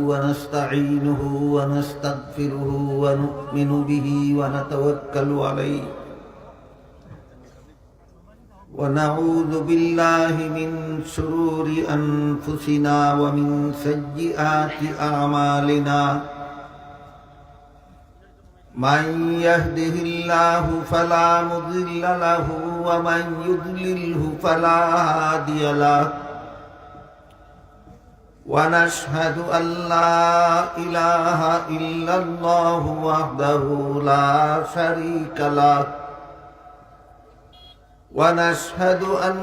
ونستعينه ونستغفره ونؤمن به ونتوكل عليه ونعوذ بالله من شرور أنفسنا ومن سيئات أعمالنا من يهده الله فلا مضل له ومن يضلله فلا هادي له ونشهد أن لا إله إلا الله وحده لا شريك له ونشهد أن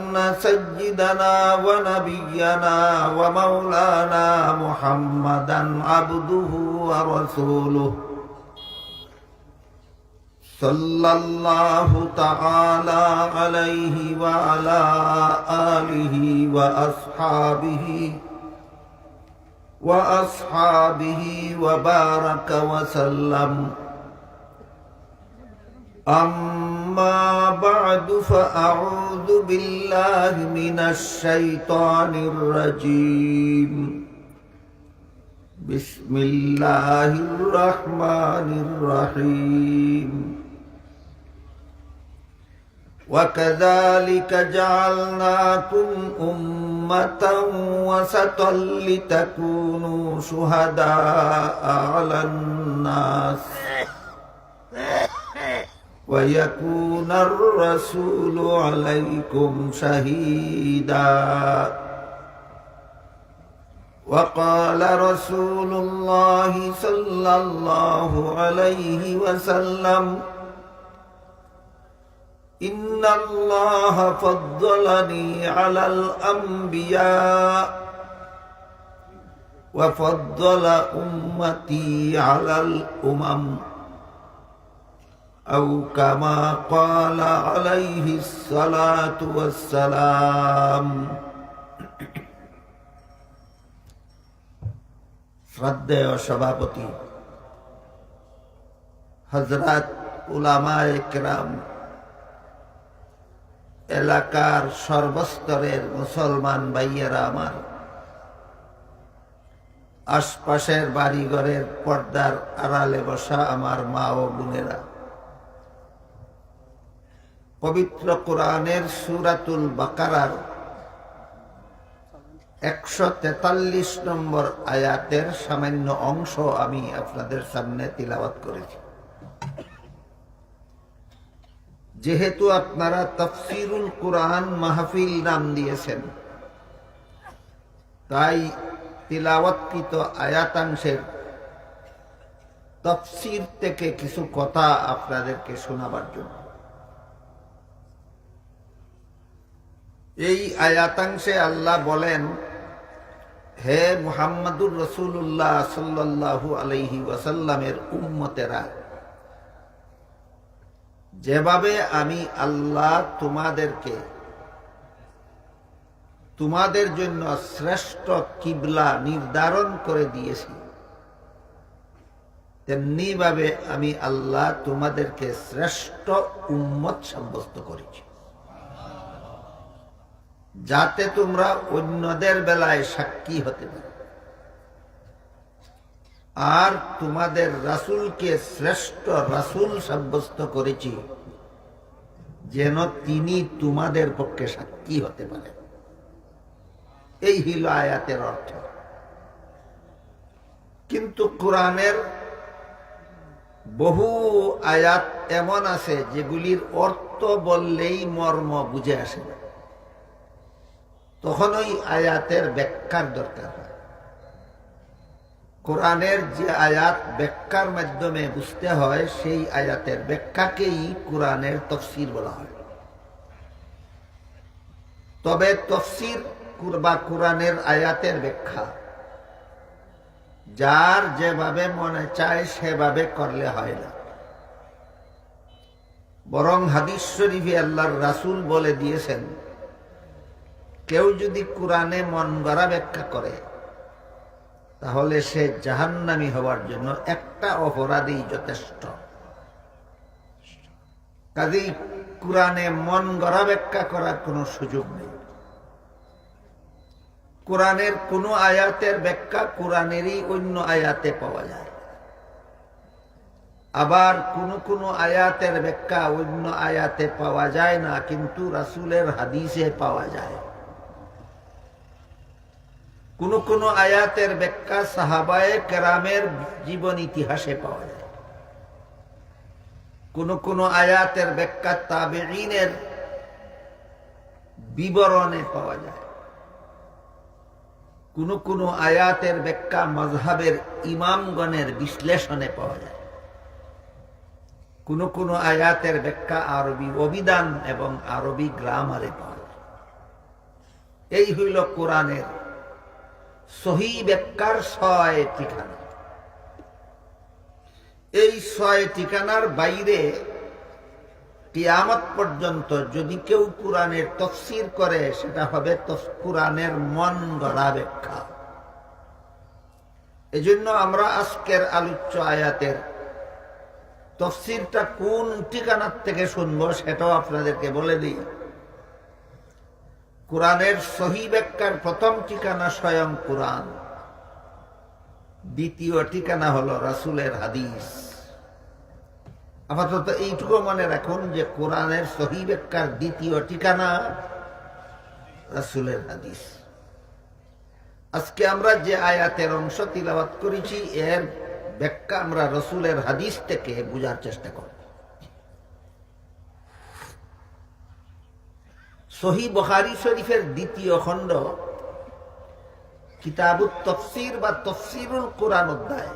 سيدنا ونبينا ومولانا محمدا عبده ورسوله صلى الله تعالى عليه وعلى آله وأصحابه وبارك وسلم أما بعد فأعوذ بالله من الشيطان الرجيم بسم الله الرحمن الرحيم وكذلك جعلناكم أمة وسطا لتكونوا شهداء على الناس ويكون الرسول عليكم شهيدا وقال رسول الله صلى الله عليه وسلم إن الله فضلني على الأنبياء وفضل أمتي على الأمم أو كما قال عليه الصلاة والسلام শ্রদ্ধেয় সভাপতি হযরত উলামায়ে কেরাম, এলাকার সর্বস্তরের মুসলমান ভাইয়েরা আমার, আশপাশের বাড়িঘরের পর্দার আড়ালে বসা আমার মা ও বোনেরা, পবিত্র কোরআনের সূরাতুল বাকারার 143 নম্বর আয়াতের সামান্য অংশ আমি আপনাদের সামনে তিলাওয়াত করেছি। যেহেতু আপনারা তাফসীরুল কোরআন মাহফিল নাম দিয়েছেন, তাই তিলাওয়াতকৃত আয়াতাংশের তাফসীর থেকে কিছু কথা আপনাদেরকে শোনাবার জন্য। এই আয়াতাংশে আল্লাহ বলেন, হে মুহাম্মাদুর রাসূলুল্লাহ সাল্লাল্লাহু আলাইহি ওয়াসাল্লামের উম্মতেরা, যেভাবে আমি আল্লাহ তোমাদের জন্য শ্রেষ্ঠ কিবলা নির্ধারণ করে দিয়েছি, তেমনি ভাবে আমি আল্লাহ তোমাদেরকে শ্রেষ্ঠ উম্মত সাব্যস্ত করেছি, যাতে তোমরা অন্যদের বেলায় সাক্ষী হতে পারো। আর তোমাদের রাসূলকে শ্রেষ্ঠ রাসূল সাব্যস্ত করেছি, যেন তিনি তোমাদের পক্ষে সাক্ষী হতে পারেন। এই হলো আয়াতের অর্থ। কিন্তু কোরআনের বহু আয়াত এমন আছে যেগুলির অর্থ বললেই মর্ম বুঝে আসে না, তখন ওই আয়াতের ব্যাখ্যার দরকার হয়। কোরআনের যে আয়াত ব্যাখ্যার মাধ্যমে বুঝতে হয়, সেই আয়াতের ব্যাখ্যাকেই কোরআনের তাফসীর বলা হয়। তবে তাফসীর বা কোরআনের আয়াতের ব্যাখ্যা যার যেভাবে মনে চায় সেভাবে করলে হয় না, বরং হাদিস শরীফে আল্লাহর রাসূল বলে দিয়েছেন, কেউ যদি কোরআনে মন গড়া ব্যাখ্যা করে তাহলে সে জাহান্নামী হওয়ার জন্য একটা অপরাধী যথেষ্ট। কাজেই কোরআনে মন গড়া ব্যাখ্যা করার কোনো সুযোগ নেই। কোরআনের কোন আয়াতের ব্যাখ্যা কোরআনেরই অন্য আয়াতে পাওয়া যায়, আবার কোন আয়াতের ব্যাখ্যা অন্য আয়াতে পাওয়া যায় না, কিন্তু রাসূলের হাদিসে পাওয়া যায়। কোন আয়াতের ব্যাখ্যা সাহাবায়ে কেরামের জীবন ইতিহাসে পাওয়া যায়, কোন আয়াতের ব্যাখ্যা তাবেঈনের বিবরণে পাওয়া যায়, কোন আয়াতের ব্যাখ্যা মাযহাবের ইমামগণের বিশ্লেষণে পাওয়া যায়, কোন আয়াতের ব্যাখ্যা আরবি অভিধান এবং আরবি গ্রামারে পাওয়া যায়। এই হইল কোরআনের সহিহ ব্যাখ্যার ৬ ঠিকানা। এই ৬ ঠিকানার বাইরে কিয়ামত পর্যন্ত যদি কেউ কোরআনের তাফসীর করে, সেটা হবে কোরআনের মন গড়া ব্যাখ্যা। এজন্য আমরা আজকের আলোচ্য আয়াতের তাফসীরটা কোন ঠিকানার থেকে শুনবো সেটাও আপনাদেরকে বলে দিই। কোরআনের সহিহ ব্যাখ্যার প্রথম ঠিকানা স্বয়ং কোরআন, দ্বিতীয় ঠিকানা হলো রাসূলের হাদিস। আপাতত এইটুকু মনে রাখুন যে কোরআনের সহিহ ব্যাখ্যার দ্বিতীয় ঠিকানা রাসূলের হাদিস। আজকে আমরা যে আয়াতের অংশ তিলাওয়াত করেছি, এর ব্যাখ্যা আমরা রাসূলের হাদিস থেকে বোঝার চেষ্টা করব। সহিহ বুখারী শরীফের দ্বিতীয় খণ্ড কিতাবুত তাফসীর বা তাফসীরুল কোরআন অধ্যায়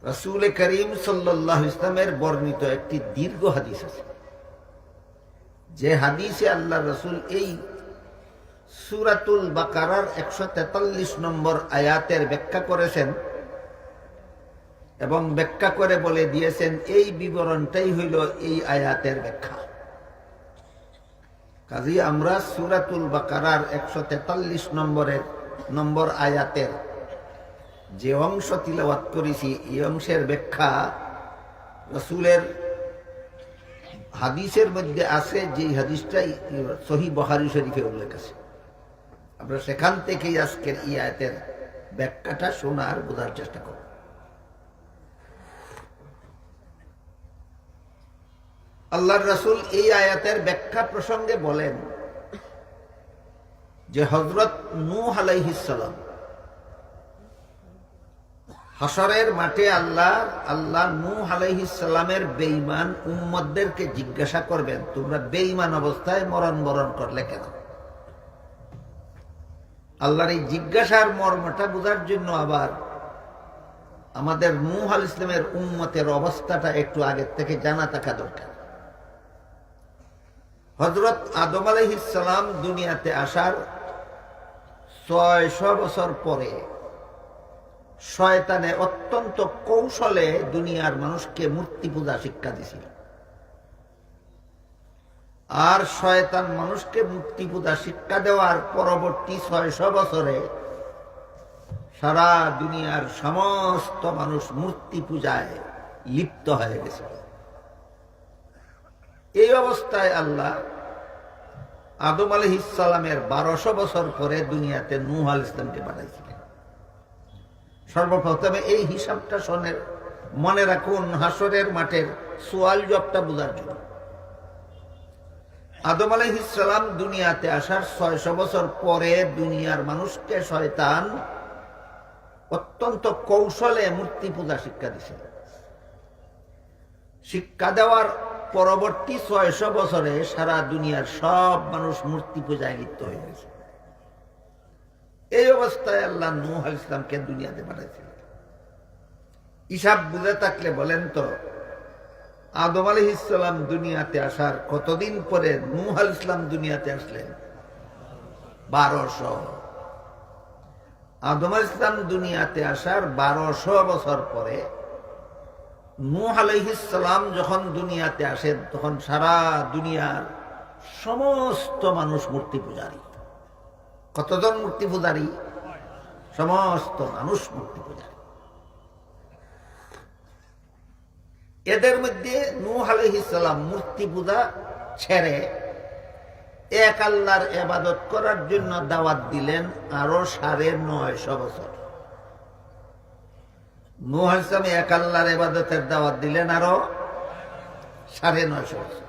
রাসূল করিম সাল্লাল্লাহু আলাইহি ওয়াসাল্লামের বর্ণিত একটি দীর্ঘ হাদিস আছে, যে হাদিসে আল্লাহ রাসূল এই সূরাতুল বাকারার 143 নম্বর আয়াতের ব্যাখ্যা করেছেন এবং ব্যাখ্যা করে বলে দিয়েছেন এই বিবরণটাই হইল এই আয়াতের ব্যাখ্যা। কাজেই আমরা সূরাতুল বাকারার 143 নম্বর আয়াতের যে অংশ তিলাওয়াত করেছি, এই অংশের ব্যাখ্যা রাসূলের হাদিসের মধ্যে আছে, যে হাদিসটাই সহিহ বুখারী শরীফে উল্লেখ আছে। আমরা সেখান থেকেই আজকের এই আয়াতের ব্যাখ্যাটা শোনার বোঝার চেষ্টা করব। আল্লাহর রাসূল এই আয়াতের ব্যাখ্যা প্রসঙ্গে বলেন যে হযরত নূহ আলাইহিস সালাম হাসরের মাঠে আল্লাহ নূহ আলাইহিস সালামের বেঈমান উম্মতদেরকে জিজ্ঞাসা করবেন, তোমরা বেঈমান অবস্থায় মরণ করলে কেন? আল্লাহর এই জিজ্ঞাসার মর্মটা বোঝার জন্য আবার আমাদের নূহ আলাইহিস সালামের উম্মতের অবস্থাটা একটু আগের থেকে জানা থাকা দরকার। হযরত আদম আলাইহিস সালাম দুনিয়াতে আসার ৬০০ বছর পরে শয়তানে অত্যন্ত কৌশলে দুনিয়ার মানুষকে মূর্তি পূজা শিক্ষা দিয়েছিল। আর শয়তান মানুষকে মূর্তি পূজা শিক্ষা দেওয়ার পরবর্তী ৬০০ বছরে সারা দুনিয়ার সমস্ত মানুষ মূর্তি পূজায় লিপ্ত হয়ে গেছে। এই অবস্থায় আল্লাহ আদম আলাইহিস সালামের ১২০০ বছর পরে দুনিয়াতে নূহ আলাইহিস সালামকে পাঠাইছিলেন। সর্বপ্রথমে এই হিসাবটা মনে রাখুন, হাসরের মাঠের সোয়াল জবটা বোঝার জন্য। আদম আলাইহিস সালাম দুনিয়াতে আসার ৬০০ বছর পরে দুনিয়ার মানুষকে শয়তান অত্যন্ত কৌশলে মূর্তি পূজা শিক্ষা দিয়েছিল। শিক্ষা দেওয়ার পরবর্তী ৬০০ বছরে সারা দুনিয়ার সব মানুষ মূর্তি পূজায় লিপ্ত হয়ে গেছে। এই অবস্থায় আল্লাহ নূহ আলাইহিস সালামকে দুনিয়াতে পাঠাইছিলেন। হিসাব বুঝে থাকলে বলেন তো, আদম আলাইহিস সালাম দুনিয়াতে আসার কতদিন পরে নূহ আলাইহিস সালাম দুনিয়াতে আসলেন? ১২০০। আদম আলাইহিস সালাম দুনিয়াতে আসার ১২০০ বছর পরে নূহ আলাইহিস সালাম যখন দুনিয়াতে আসেন, তখন সারা দুনিয়ার সমস্ত মানুষ মূর্তি পূজারী। কতজন মূর্তি পূজারী? সমস্ত মানুষ মূর্তি পূজারী। এদের মধ্যে নূহ আলাইহিস সালাম মূর্তি পূজা ছেড়ে এক আল্লাহর ইবাদত করার জন্য দাওয়াত দিলেন আরো 950 বছর। নূহ আলাইহিস সালাম এক আল্লাহর ইবাদতের দাওয়াত দিলেন আরো 950 বছর।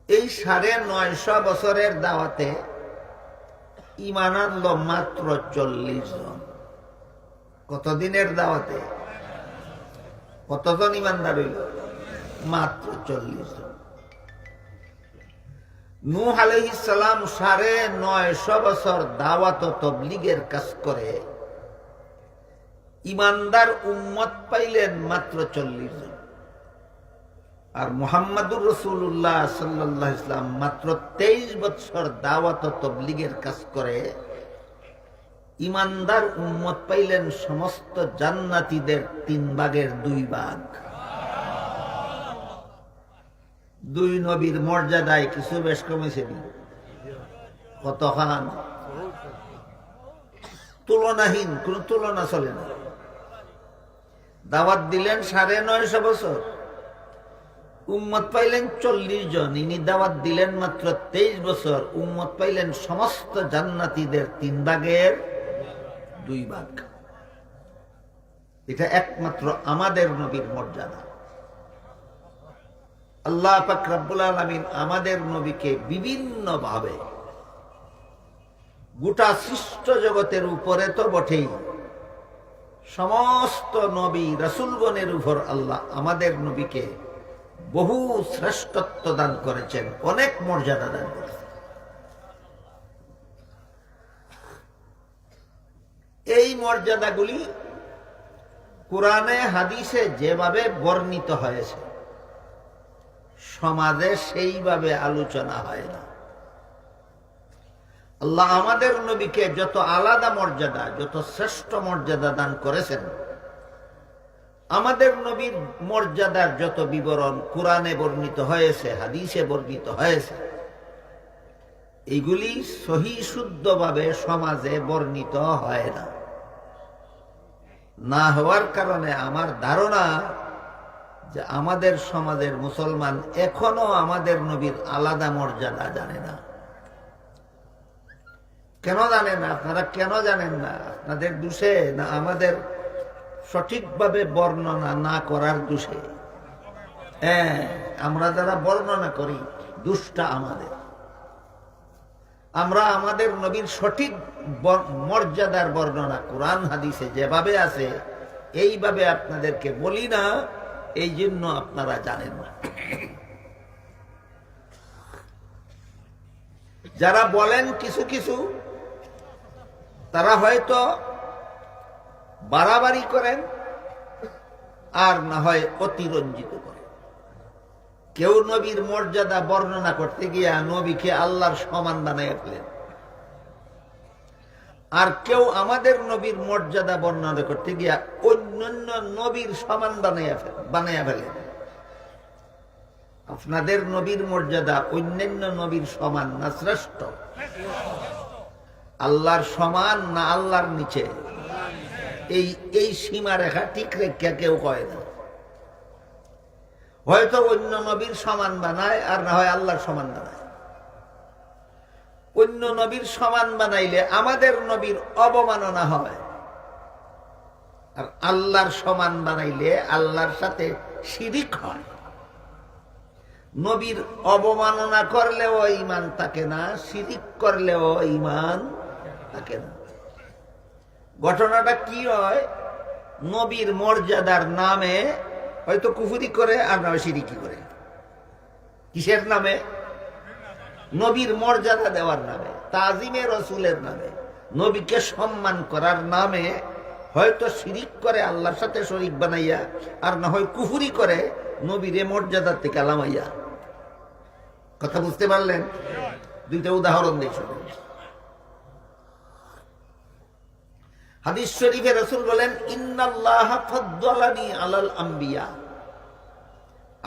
এই 950 বছরের দাওয়াতে ঈমান আনলো মাত্র 40 জন। কতদিনের দাওয়াতে কতজন ঈমানদার হইল? মাত্র 40 জন। নূহ আলাইহিস সালাম 950 বছর দাওয়াত ও তাবলীগের কাজ করে ঈমানদার উম্মত পাইলেন মাত্র 40 জন। আর মুহাম্মাদুর রাসূলুল্লাহ সাল্লাল্লাহু আলাইহি ওয়াসাল্লাম মাত্র 23 বছর দাওয়াত ও তাবলীগের কাজ করে ঈমানদার উম্মত পাইলেন সমস্ত জান্নাতীদের 3 ভাগের 2 ভাগ। দুই নবীর মর্যাদায় কিছু বেশ কমেছে নি? কতখান? তুলনাহীন, কোন তুলনা চলে না। দাওয়াত দিলেন 950 বছর, উম্মত পাইলেন 40 জন। ইনি দাওয়াত দিলেন মাত্র 23 বছর, উম্মত পাইলেন সমস্ত জান্নাতীদের 3 ভাগের 2 ভাগ। এটা একমাত্র আমাদের নবীর মর্যাদা। আল্লাহ পাক রব্বুল আলামিন আমাদের নবীকে বিভিন্ন ভাবে গোটা সৃষ্ট জগতের উপরে তো বটেই, সমস্ত নবী রাসূলগণের উপর আল্লাহ আমাদের নবীকে বহু শ্রেষ্ঠত্ব দান করেছেন, অনেক মর্যাদা দান করেছেন। এই মর্যাদাগুলি কোরআনে হাদিসে যেভাবে বর্ণিত হয়েছে সমাজে সেইভাবে আলোচনা হয় না। আল্লাহ আমাদের নবীকে যত আলাদা মর্যাদা, যত শ্রেষ্ঠ মর্যাদা দান করেছেন, আমাদের নবীর মর্যাদার যত বিবরণ কোরআনে বর্ণিত হয়েছে, হাদিসে বর্ণিত হয়েছে, এইগুলি সহি শুদ্ধভাবে সমাজে বর্ণিত হয় না। না হওয়ার কারণে আমার ধারণা যে আমাদের সমাজের মুসলমান এখনো আমাদের নবীর আলাদা মর্যাদা জানে না। কেন জানেন না? আপনারা কেন জানেন না? আপনাদের দোষে না আমাদের সঠিকভাবে বর্ণনা না করার দোষে? হ্যাঁ, আমরা যারা বর্ণনা করি দোষটা আমাদের। আমরা আমাদের নবীর সঠিক মর্যাদার বর্ণনা কোরআন হাদিসে যেভাবে আছে এইভাবে আপনাদেরকে বলি না, এই জন্য আপনারা জানেন না। যারা বলেন কিছু কিছু, তারা হয়তো বাড়াবাড়ি করেন আর না হয় অতিরঞ্জিত করেন। কেউ নবীর মর্যাদা বর্ণনা করতে গিয়া নবীকে আল্লাহর সমান বানাইয়া ফেলেন, আর কেউ আমাদের নবীর মর্যাদা বর্ণনা করতে গিয়া অন্যান্য নবীর সমান বানাইয়া ফেলেন। আপনাদের নবীর মর্যাদা অন্যান্য নবীর সমান না শ্রেষ্ঠ? আল্লাহর সমান না আল্লাহর নিচে? এই সীমা রেখা ঠিক রেখা কেউ কয় না। হয়তো অন্য নবীর সমান বানায় আর না হয় আল্লাহর সমান বানায়। অন্য নবীর সমান বানাইলে আমাদের নবীর অবমাননা হয়, আর আল্লাহর সমান বানাইলে আল্লাহর সাথে শিরিক হয়। নবীর অবমাননা করলেও ঈমান থাকে না, শিরিক করলেও ঈমান থাকে না। ঘটনাটা কি হয়? নবীর মর্যাদার নামে হয়তো কুফরি করে আর না হয় শিরিকি করে। কিসের নামে? নবীর মর্যাদা দেওয়ার নামে, তাজিমে রসুলের নামে, নবীকে সম্মান করার নামে হয়তো শিরিক করে আল্লাহর সাথে শরীক বানাইয়া, আর না হয় কুফরি করে নবীরে মর্যাদার থেকে আলামাইয়া। কথা বুঝতে পারলেন? দুইটা উদাহরণ দিয়ে শুনুন। হাদিস শরীফে রাসূল বলেন, ইন্নাল্লাহা ফাদ্দালানি আলাল আম্বিয়া,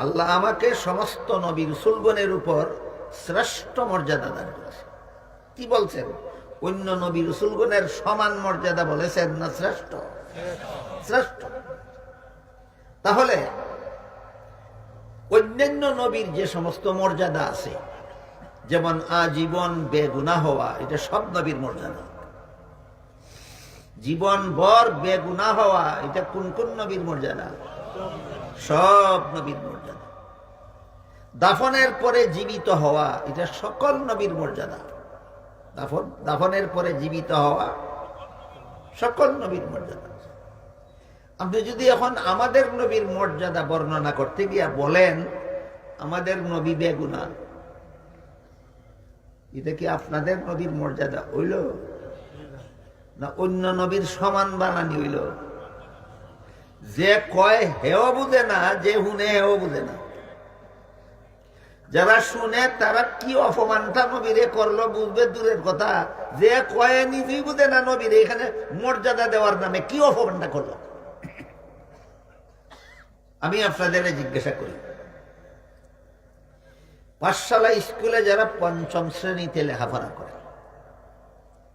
আল্লাহ আমাকে সমস্ত নবী রাসূলগণের উপর শ্রেষ্ঠ মর্যাদা দান করেছে। কি বলছেন? অন্য নবী রাসূলগণের সমান মর্যাদা বলেছেন না শ্রেষ্ঠ? শ্রেষ্ঠ। তাহলে অন্যান্য নবীর যে সমস্ত মর্যাদা আছে যেমন আজীবন বেগুনাহ হওয়া, এটা সব নবীর মর্যাদা। জীবন ভর বেগুনাহ হওয়া, এটা কোন কোন নবীর মর্যাদা? সব নবীর মর্যাদা। দাফনের পরে জীবিত হওয়া, এটা সকল নবীর মর্যাদা। দাফনের পরে জীবিত হওয়া সকল নবীর মর্যাদা। আপনি যদি এখন আমাদের নবীর মর্যাদা বর্ণনা করতে গিয়া বলেন আমাদের নবী বেগুনাহ, এটা কি আপনাদের নবীর মর্যাদা হইল না অন্য নবীর সমান বানানি হইল? যে কয় হেও বুঝে না, যে শুনে হেও বুঝে না। যারা শুনে তারা কি অপমানটা নবীরে করলো বুঝবে দূরের কথা, যে কয়ে নিজেই বুঝে না নবীরে এখানে মর্যাদা দেওয়ার নামে কি অপমানটা করলো। আমি আপনাদের জিজ্ঞাসা করি, পাঠশালা স্কুলে যারা পঞ্চম শ্রেণীতে লেখাপড়া করে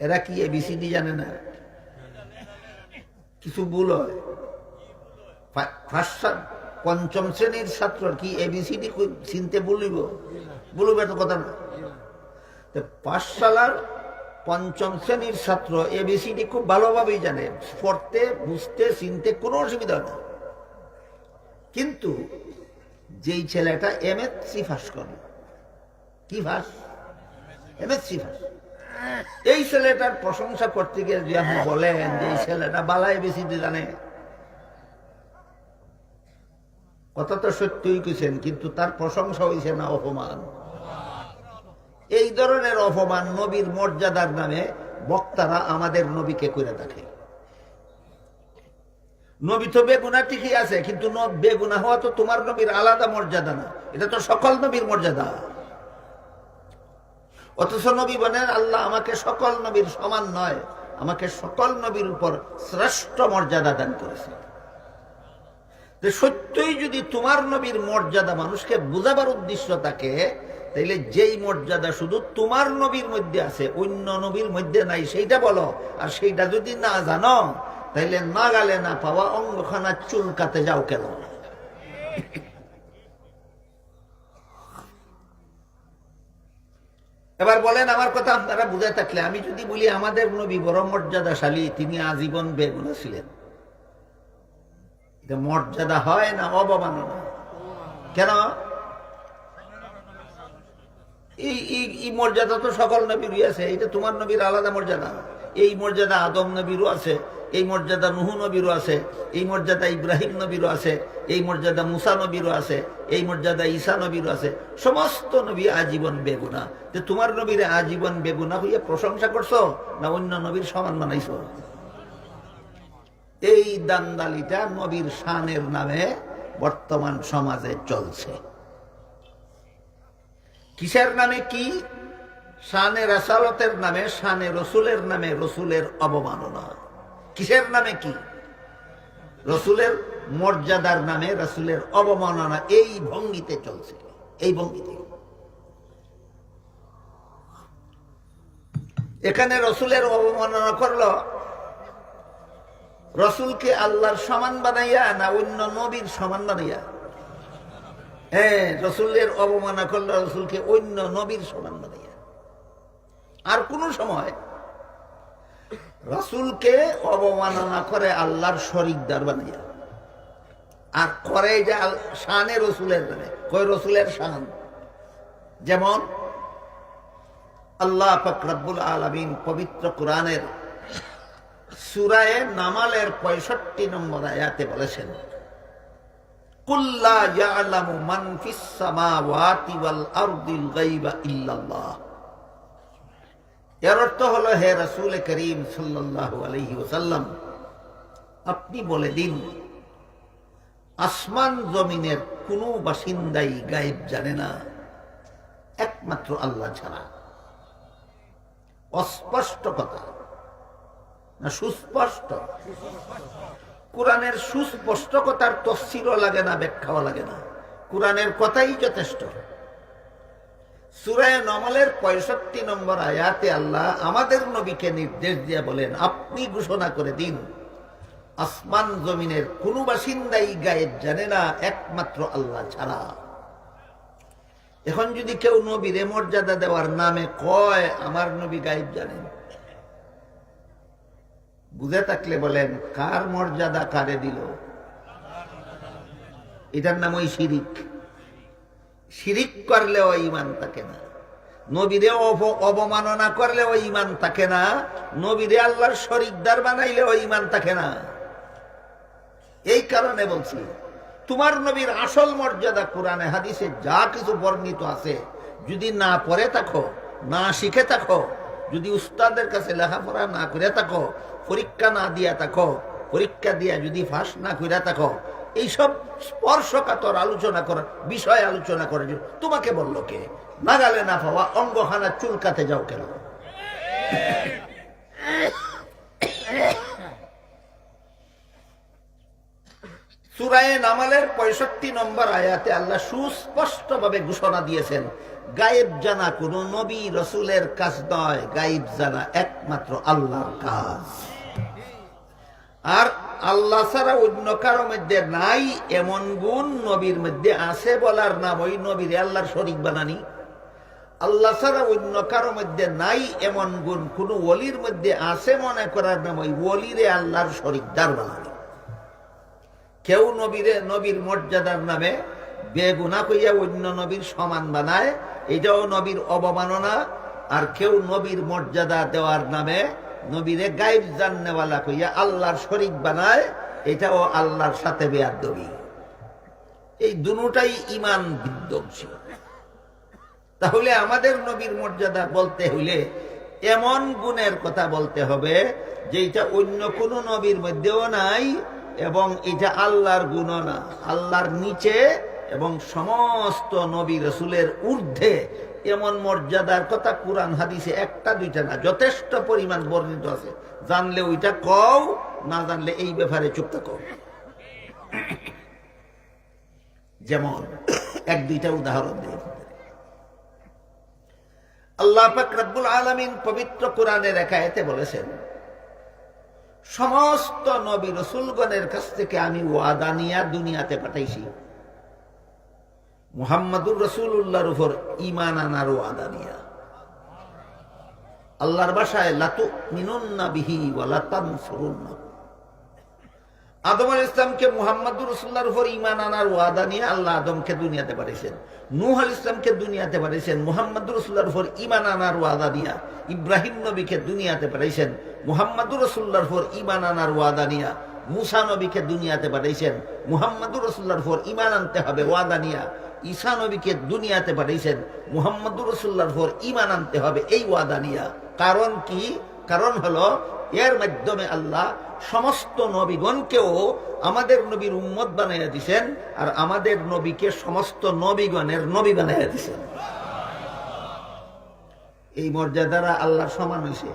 এরা কি এবিসিডি জানে না? কিছু ভুল হয়? পঞ্চম শ্রেণীর ছাত্র কি এবিসিডি চিনতে বলবে তো কথা না। পাঠশালার পঞ্চম শ্রেণীর ছাত্র এবিসিডি খুব ভালোভাবেই জানে, পড়তে বুঝতে চিনতে কোনো অসুবিধা না। কিন্তু যেই ছেলেটা এমএসসি পাস করে, কি পাস? এমএসসি পাস, এই ছেলেটার প্রশংসা করতে গিয়ে যদি আপনি বলেন যে এই ছেলেটা বালা এবিসিডি জানে, কথা তো সত্যই কইছেন, কিন্তু তার প্রশংসা হয়েছে না অপমান? এই ধরনের অপমান নবীর মর্যাদার নামে বক্তারা আমাদের নবীকে করে থাকে। নবী তো বেগুনা ঠিকই আছে, কিন্তু বেগুনা হওয়া তো তোমার নবীর আলাদা মর্যাদা না, এটা তো সকল নবীর মর্যাদা। অথচ নবী বলেন আল্লাহ আমাকে সকল নবীর সমান নয়, আমাকে সকল নবীর উপর শ্রেষ্ঠ মর্যাদা দান করেছে। সত্যই যদি তোমার নবীর মর্যাদা মানুষকে বুঝাবার উদ্দেশ্য থাকে, তাইলে যেই মর্যাদা শুধু তোমার নবীর মধ্যে আছে অন্য নবীর মধ্যে নাই সেইটা বলো। আর সেইটা যদি না জানো তাইলে না গালে না পাওয়া অঙ্গখানা চুলকাতে যাও কেন? এবার বলেন আমার কথা আপনারা বুঝে থাকলে, আমি যদি বলি আমাদের নবী বড় মর্যাদাশালী, তিনি আজীবন বেগুনা ছিলেন, এটা মর্যাদা হয় না অবমাননা? কেন? এই মর্যাদা তো সকল নবীর আছে, এটা তোমার নবীর আলাদা মর্যাদা। এই মর্যাদা আদম নবীরও আছে, এই মর্যাদা নুহু নবীরও আছে, এই মর্যাদা ইব্রাহিম নবীরও আছে, এই মর্যাদা মুসা নবীরও আছে, এই মর্যাদা ঈসা নবীরও আছে। সমস্ত নবী আজীবন বেগুনা। যে তোমার নবীর আজীবন বেগুনা হইয়া প্রশংসা করছো না অন্য নবীর সমান বানাইছো? এই দান্দালিটা নবীর শানের নামে বর্তমান সমাজে চলছে। কিসের নামে? কি শানে রাসালতের নামে, শানে রসুলের নামে রসুলের অবমাননা। কিসের নামে? কি রসুলের মর্যাদার নামে রসুলের অবমাননা। এই ভঙ্গিতে চলছে, এই ভঙ্গিতে। এখানে রসুলের অবমাননা করলো, রসুলকে আল্লাহর সমান বানাইয়া না অন্য নবীর সমান বানাইয়া? হ্যাঁ, রসুলের অবমাননা করলো রসুলকে অন্য নবীর সমান বানাইয়া। আর কোন সময় রসুলকে অবমাননা করে আল্লাহর শরিকদার বানাইয়া। আর করে যে শানে রসুলের নামে, কই রসুলের শান। যেমন আল্লাহ পাক রব্বুল আলামিন পবিত্র কোরআনের সূরা নামালের 65 নম্বর আয়াতে বলেছেন, কুল্লা ইয়ালামু মান ফিস সামাওয়াতি ওয়াল আরদিল গায়বা ইল্লাল্লাহ। এর অর্থ হলো, হে রাসূল করিম সাল্লাল্লাহু আলাইহি ওয়াসাল্লাম, আপনি বলে দিন আসমান জমিনের কোন বাসিন্দাই গায়েব জানে না একমাত্র আল্লাহ ছাড়া। অস্পষ্ট কথা না সুস্পষ্ট? কোরআনের সুস্পষ্ট কথার তফসিরও লাগে না, ব্যাখ্যাও লাগে না, কোরআনের কথাই যথেষ্ট। সূরা নামলের 65 নম্বর আয়াতে আল্লাহ আমাদের নবীকে নির্দেশ দিয়ে বলেন, আপনি ঘোষণা করে দিন আসমান জমিনের কোন বাসিন্দাই গায়েব জানে না একমাত্র আল্লাহ ছাড়া। এখন যদি কেউ নবীরে মর্যাদা দেওয়ার নামে কয় আমার নবী গায়েব জানেন, বুঝে থাকলে বলেন কার মর্যাদা কারে দিল? এটার নাম ওই শিরিক। শিরিক করলেও ঈমান থাকে না, নবীরে অবমাননা করলেও ঈমান থাকে না, নবীরে আল্লাহর শরীকদার বানাইলেও ঈমান থাকে না। এই কারণে বলছি তোমার নবীর আসল মর্যাদা কোরআনে হাদিসে যা কিছু বর্ণিত আছে যদি না পড়ে থাকো, না শিখে থাকো, যদি উস্তাদের কাছে লেখাপড়া না করে থাকো, পরীক্ষা না দিয়া থাকো, পরীক্ষা দিয়া যদি ফাঁস না করে থাকো, এইসব স্পর্শকাতর আলোচনা করার বিষয় আলোচনা করে তোমাকে বললো কে? নাগালে না পাওয়া অঙ্গখানা চুলকাতে যাও কেন? সূরা নামালের 65 নম্বর আয়াতে আল্লাহ সুস্পষ্টভাবে ঘোষণা দিয়েছেন গায়েব জানা কোন নবী রাসূলের কাজ নয়, গায়েব জানা একমাত্র আল্লাহর কাজ। আর আল্লাহ ছাড়া অন্য কারো মধ্যে নাই এমন গুণ নবীর মধ্যে আছে বলার নাম ওই নবীর আল্লাহর শরীক বানানি। আল্লাহ ছাড়া অন্য কারো মধ্যে নাই এমন গুণ কোন ওলির মধ্যে আছে মনে করার নাম ওই ওলিরে আল্লাহর শরীকদার বানানি। কেউ নবীর মর্যাদার নামে বেগুনা কইয়া অন্য নবীর সমান বানায়, এটাও নবীর অবমাননা। আর কেউ নবীর মর্যাদা দেওয়ার নামে নবীরে গায়েব জাননেওয়ালা কইয়া আল্লাহর শরীক বানায়, এটাও আল্লাহর সাথে বেয়াদবি। এই দুটোটাই ঈমান বিধ্বংসী। তাহলে আমাদের নবীর মর্যাদা বলতে হইলে এমন গুণের কথা বলতে হবে যেটা অন্য কোন নবীর মধ্যেও নাই, এবং এটা আল্লাহর গুণ না, আল্লাহর নিচে এবং সমস্ত নবী রাসূলের ঊর্ধ্বে এমন মর্যাদার কথা কুরআন হাদিসে একটা দুইটা না, যথেষ্ট পরিমাণ বর্ণিত আছে। জানলে ওইটা কও, না জানলে এই ব্যাপারে চুপ থাকো। যেমন এক দুইটা উদাহরণ দিয়ে আল্লাহ পাক রব্বুল আলামিন পবিত্র কোরআনের এক আয়াতে বলেছেন সমস্ত নবী রাসূলগণের কাছ থেকে আমি ওয়াদা নিয়ে দুনিয়াতে পাঠাইছি, মুহাম্মাদুর রাসূলুল্লাহর উপর ঈমান আনার ওয়াদা নিয়া। আল্লাহর ভাষায় লাতুমিনুন্না বিহি ওয়া লাতানসুরুন্না। আদম আলাইহিস সালামকে মুহাম্মাদুর রাসূলুল্লাহর উপর ঈমান আনার ওয়াদা নিয়ে আল্লাহ আদমকে দুনিয়াতে পাঠিয়েছেন। নূহ আলাইহিস সালামকে দুনিয়াতে পাঠিয়েছেন মুহাম্মাদুর রাসূলুল্লাহর উপর ঈমান আনার ওয়াদা নিয়ে। ইব্রাহিম নবীকে দুনিয়াতে পাঠিয়েছেন মুহাম্মাদুর রাসূলুল্লাহর উপর ঈমান আনার ওয়াদা নিয়ে। মুসা নবীকে দুনিয়াতে পাঠিয়েছেন মুহাম্মাদুর রাসূলুল্লাহর উপর ঈমান আনতে হবে ওয়াদা নিয়ে। ঈসা নবীকে দুনিয়াতে পাঠিয়েছেন মুহাম্মাদুর রাসূলুল্লাহর উপর ঈমান আনতে হবে এই ওয়াদা নিয়ে। কারণ কি? কারণ হলো এর মাধ্যমে আল্লাহ সমস্ত নবীগণকেও আমাদের নবীর উম্মত বানাইয়া দিয়েছেন, আর আমাদের নবীকে সমস্ত নবীগণের নবী বানাইয়া দিয়েছেন। এই মর্যাদারা আল্লাহর সমান হইছে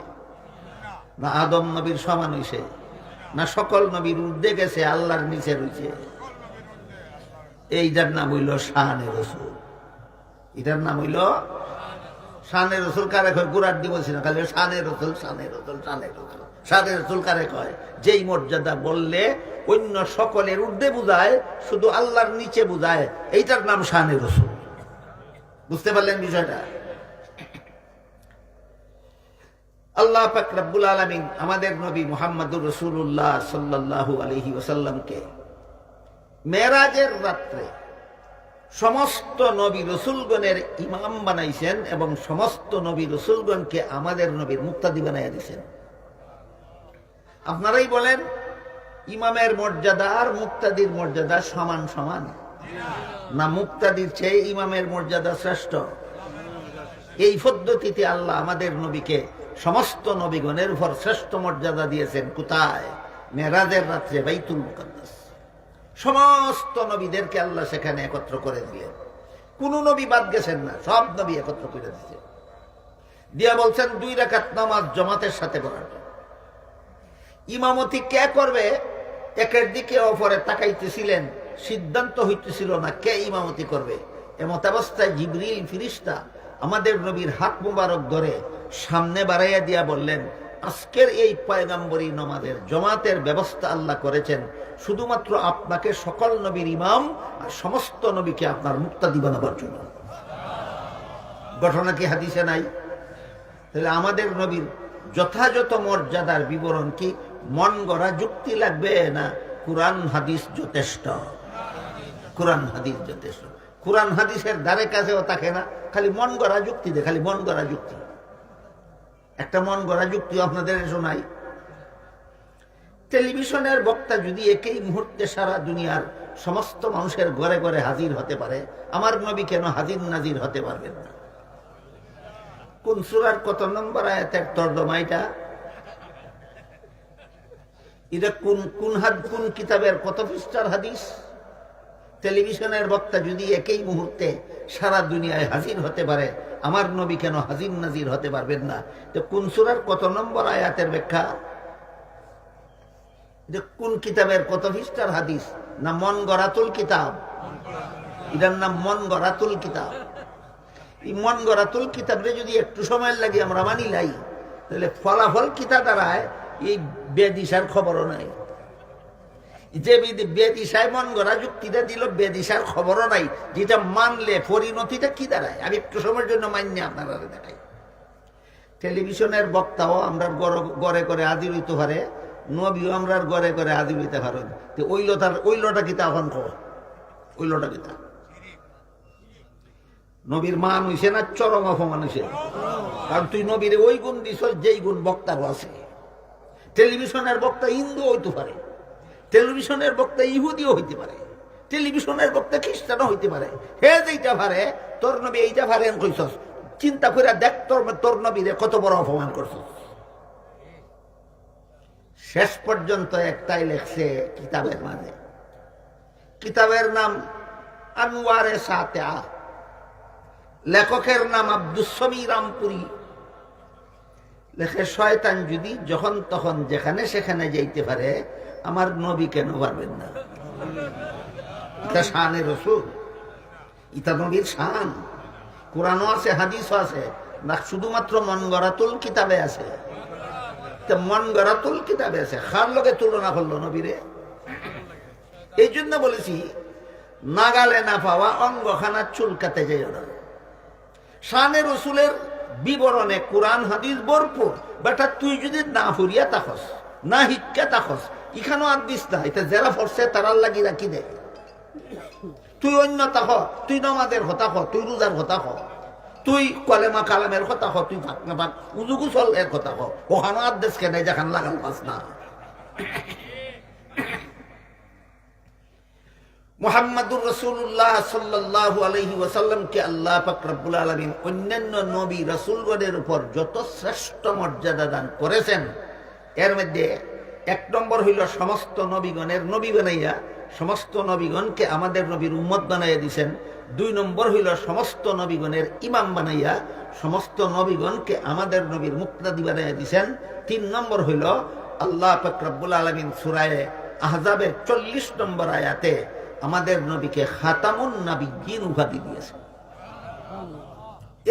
না আদম নবীর সমান হইছে? না সকল নবীর ঊর্ধ্বে গেছে, আল্লাহর নিচে রয়েছে? এইটার নাম হইল শানে রাসূল। এটার নাম হইল শানে রাসূল। কারে কয়? গুরার দি বলছি না, খালি শানে রাসূল, শানে রাসূল, শানে রাসূল। শানে রাসূল কারে কয়? যেই মর্যাদা বললে অন্য সকলের ঊর্ধ্বে বুঝায়, শুধু আল্লাহর নিচে বুঝায়, এইটার নাম শানে রাসূল। বুঝতে পারলেন বিষয়টা? আল্লাহ পাক রব্বুল আলামিন আমাদের নবী মুহাম্মদুর রাসূলুল্লাহ সাল্লাল্লাহু আলাইহি ওয়াসাল্লামকে মেরাজের রাত্রে সমস্ত নবী রাসূলগণের ইমাম বানাইছেন এবং সমস্ত নবী রাসূলগণকে আমাদের নবীর মুক্তাদি বানাইয়া দিয়েছেন। আপনারাই বলেন ইমামের মর্যাদা আর মুক্তাদির মর্যাদা সমান সমান না মুক্তাদির চেয়ে ইমামের মর্যাদা শ্রেষ্ঠ? এই পদ্ধতিতে আল্লাহ আমাদের নবীকে সমস্ত নবীগণের উপর শ্রেষ্ঠ মর্যাদা দিয়েছেন। কোথায়? মেরাজের রাত্রে বাইতুল মুকাদ্দাস। সমস্ত নবীদেরকে আল্লাহ সেখানে একত্র করে দিলেন, কোন নবী বাদ গেছেন না, সব নবী একত্র করে দিয়েছেন। দিয়া বলছেন 2 রাকাত নামাজ জামাতের সাথে পড়ার। ইমামতি কে করবে একের দিকে অপরে তাকাইতেছিলেন, সিদ্ধান্ত হইতেছিল না কে ইমামতি করবে। এমত অবস্থায় জিবরিল ফেরেশতা আমাদের নবীর হাত মুবারক ধরে সামনে বাড়াইয়া দিয়া বললেন, আজকের এই পয়গম্বরী নামাজের জামাতের ব্যবস্থা আল্লাহ করেছেন শুধুমাত্র আপনাকে সকল নবীর ইমাম আর সমস্ত নবীকে আপনার মুক্তাদি বানাবার জন্য। ঘটনা কি হাদিসে নাই? তাহলে আমাদের নবীর যথাযথ মর্যাদার বিবরণ কি মন গড়া যুক্তি লাগবে না কুরআন হাদিস যথেষ্ট? কুরআন হাদিস যথেষ্ট। কুরআন হাদিসের ধারে কাছেও থাকে না, খালি মন গড়া যুক্তি দে, খালি মন গড়া যুক্তি। একটা মন গড়া যুক্তি আপনাদের শোনাই। টেলিভিশনের বক্তা যদি একই মুহূর্তে সারা দুনিয়ার সমস্ত মানুষের ঘরে ঘরে হাজির হতে পারে, আমার নবী কেন হাজির নাজির হতে পারবেন না? কোন সূরার কত নম্বর আয়াতের তর্জমা এটা? এটা কোন কিতাবের কত পৃষ্ঠার হাদিস? টেলিভিশনের বক্তা যদি একই মুহূর্তে সারা দুনিয়ায় হাজির হতে পারে, আমার নবী কেন হাজির নাজির হতে পারবেন না? তো কোন সূরার কত নম্বর আয়াতের ব্যাখ্যা? এটা কোন কিতাবের কত পৃষ্ঠার হাদিস? না মন গড়াতুল কিতাব? এটার নাম মন গড়াতুল কিতাব। এই মন গড়াতুল কিতাবরে যদি একটু সময় লাগে আমরা মানি লাই, তাহলে ফলাফল কিতা দাঁড়ায় এই বেদিশার খবরও নাই। যে বেদিশায় মন গড়া যুক্তিটা দিল, বেদিশার খবরও নাই, যেটা মানলে পরিণতিটা কি দাঁড়ায় আমি একটু সময়ের জন্য মান্য আপনারা দেখাই। টেলিভিশনের বক্তাও আমরা গড়ে করে হাজির হইতে পারে, নবীও আমরা গড়ে করে হাজির হইতে পারেন। তো ওইলটা কিতা এখন কো, ওইলটা কিতা? নবীর মান হইছে না চরম অপমান হইছে? কারণ তুই নবীরে ওই গুণ দিছ যেই গুণ বক্তারও আছে। টেলিভিশনের বক্তা হিন্দু হইতে পারে, টেলিভিশনের বক্তা ইহুদিও হইতে পারে, টেলিভিশনের বক্তা খ্রিস্টানও হইতে পারে। হে যেইটা পারে, তোর নবী এইটা পারেন কইছস, চিন্তা করে দেখ তোর নবীরে কত বড় অপমান করছস। শেষ পর্যন্ত একটাই লেখছে কিতাবের মাঝে, কিতাবের নাম আনওয়ারে সাতেআ, লেখকের নাম আব্দুস সমীর রামপুরি। লেখে শয়তান যদি যখন তখন যেখানে সেখানে যাইতে পারে, আমার নবী কেন পারবেন না? এটা শানে রাসূল, এটা নবীর শান। কোরআনও আছে, হাদিসও আছে, না শুধুমাত্র মন গড়াতুল কিতাবে আছে? মন গড়াতুল কিতাবে আছে, খার লগে তুলনা করলো নবীরে। এই জন্য বলেছি নাগালে না পাওয়া অঙ্গখানা চুলকাতে যাইও না। শানে রসুলের বিবরণে কোরআন হাদিস ভরপুর। বেটা তুই যদি না ফুরিয়া তাকস, না হিক্কা তাকস, এখানেও আর দিস না। এটা যারা ফরছে তারার লাগি রাখি দে। তুই অন্য তাক, তুই নমাজের হতা হ, তুই রোজার হতা হ, তুই কলেমা কালামের কথা হ, তুই ফাঁক না ফাঁক উজুগুসল এর কথা হ। ওখানে আর দেশ কেন যেখান লাগাল পাস না। মুহাম্মাদুর রাসূলুল্লাহ সাল্লাল্লাহু আলাইহি ওয়াসাল্লামকে আল্লাহ পাক রব্বুল আলামিন অন্যান্য নবী রাসূলগণের উপর যত শ্রেষ্ঠ মর্যাদা দান করেছেন, এর মধ্যে এক নম্বর হইল সমস্ত নবীগণের নবী বানাইয়া সমস্ত নবীগণকে আমাদের নবীর উম্মত বানাইয়া দিয়েছেন। দুই নম্বর হইল সমস্ত নবীগণের ইমাম বানাইয়া সমস্ত নবীগণকে আমাদের নবীর মুক্তাদি বানাইয়া দিয়েছেন। তিন নম্বর হইল আল্লাহ পাক রব্বুল আলামিন সূরা আহজাবের 40 নম্বর আয়াতে আমাদের নবীকে খাতামুন নবিয়্যিন উপাধি দিয়েছে।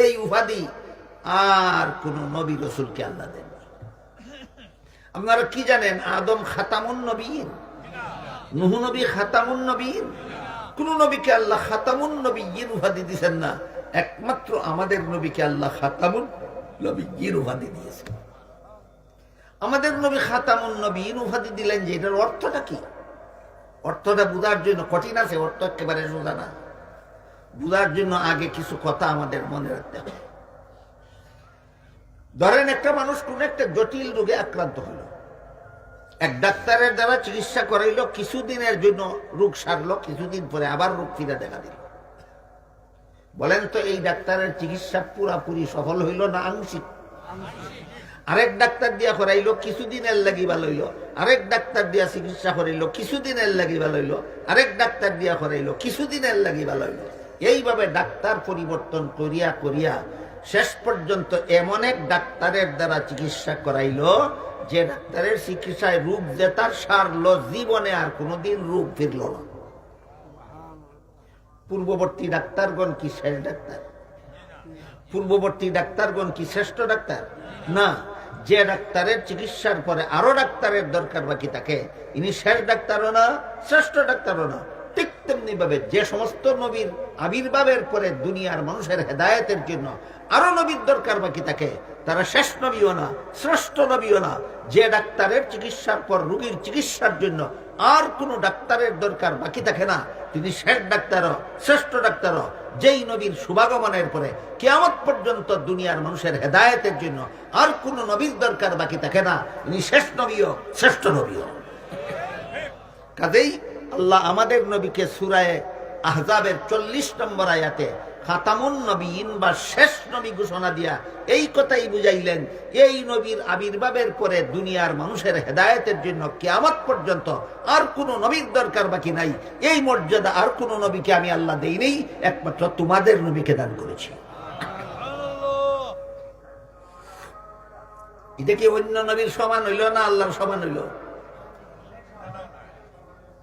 এই উপাধি আর কোন নবী রাসূলকে আল্লাহ দেন। আপনারা কি জানেন আদম খাতামুন নবিয়্যিন, নূহ নবী খাতামুন নবিয়্যিন? কোন নবীকে আল্লাহ খাতামুন নবিয়্যিন উপাধি দিয়েছেন না, একমাত্র আমাদের নবীকে আল্লাহ খাতামুন নবিয়্যিন উপাধি দিয়েছেন। আমাদের নবী খাতামুন নবিয়্যিন উপাধি দিলেন যে এটার অর্থটা কি? অর্থটা বুঝার জন্য কঠিন আছে, অর্থ একেবারে সোজা না। বুঝার জন্য আগে কিছু কথা আমাদের মনে রাখতে হবে। ধরেন একটা মানুষ কোন একটা জটিল রোগে আক্রান্ত হইল, এক ডাক্তারের দ্বারা চিকিৎসা করাইল, কিছুদিনের জন্য রোগ সারলো, কিছুদিন পরে আবার রোগ ফিরে দেখা দিল। বলেন তো এই ডাক্তারের চিকিৎসা পুরাপুরি সফল হইল না আংশিক? আরেক ডাক্তার দিয়া করাইলো, কিছুদিনের লাগি ভালো হইল। আরেক ডাক্তার দিয়া চিকিৎসা করাইলো, কিছুদিনের লাগি ভালো হইল। আরেক ডাক্তার দিয়া করাইলো, কিছুদিনের লাগি ভালো হইল। এইভাবে ডাক্তার পরিবর্তন করিয়া করিয়া শেষ পর্যন্ত এমন এক ডাক্তারের দ্বারা চিকিৎসা করাইলো যে ডাক্তারের চিকিৎসায় রোগ যে তার সারলো, জীবনে আর কোনোদিন রোগ ফিরল না। পূর্ববর্তী ডাক্তারগণ কি শেষ ডাক্তার? পূর্ববর্তী ডাক্তারগণ কি শ্রেষ্ঠ ডাক্তার? না। যে ডাক্তারের চিকিৎসার পরে আরো ডাক্তারের দরকার বাকি থাকে, ইনি শেষ ডাক্তারও না, শ্রেষ্ঠ ডাক্তারও না। ঠিক তেমনি ভাবে যে সমস্ত নবীর আবির্ভাবের পরে দুনিয়ার মানুষের হেদায়েতের জন্য আরো নবীর দরকার বাকি থাকে, তারা শেষ নবীও না, শ্রেষ্ঠ নবীও না। যে ডাক্তারের চিকিৎসার পর রোগীর চিকিৎসার জন্য আর কোনো ডাক্তারের দরকার বাকি থাকে না, তিনি শেষ ডাক্তারও, শ্রেষ্ঠ ডাক্তারও। যেই নবীর শুভাগমনের পরে কিয়ামত পর্যন্ত দুনিয়ার মানুষের হেদায়েতের জন্য আর কোনো নবীর দরকার বাকি থাকে না, তিনি শেষ নবীও, শ্রেষ্ঠ নবীও। কাজেই আল্লাহ আমাদের নবীকে সূরা আহজাবের 40 নম্বর আয়াতে খাতামুন নবীন বা শেষ নবী ঘোষণা দিয়া এই কথাই বুঝাইলেন, এই নবীর আবির্ভাবের পরে দুনিয়ার মানুষের হেদায়েতের জন্য কিয়ামত পর্যন্ত আর কোনো নবীর দরকার বাকি নাই। এই মর্যাদা আর কোনো নবীকে আমি আল্লাহ দেই নেই, একমাত্র তোমাদের নবীকে দান করেছি। এটা কি অন্য নবীর সমান হইল না আল্লাহর সমান হইল?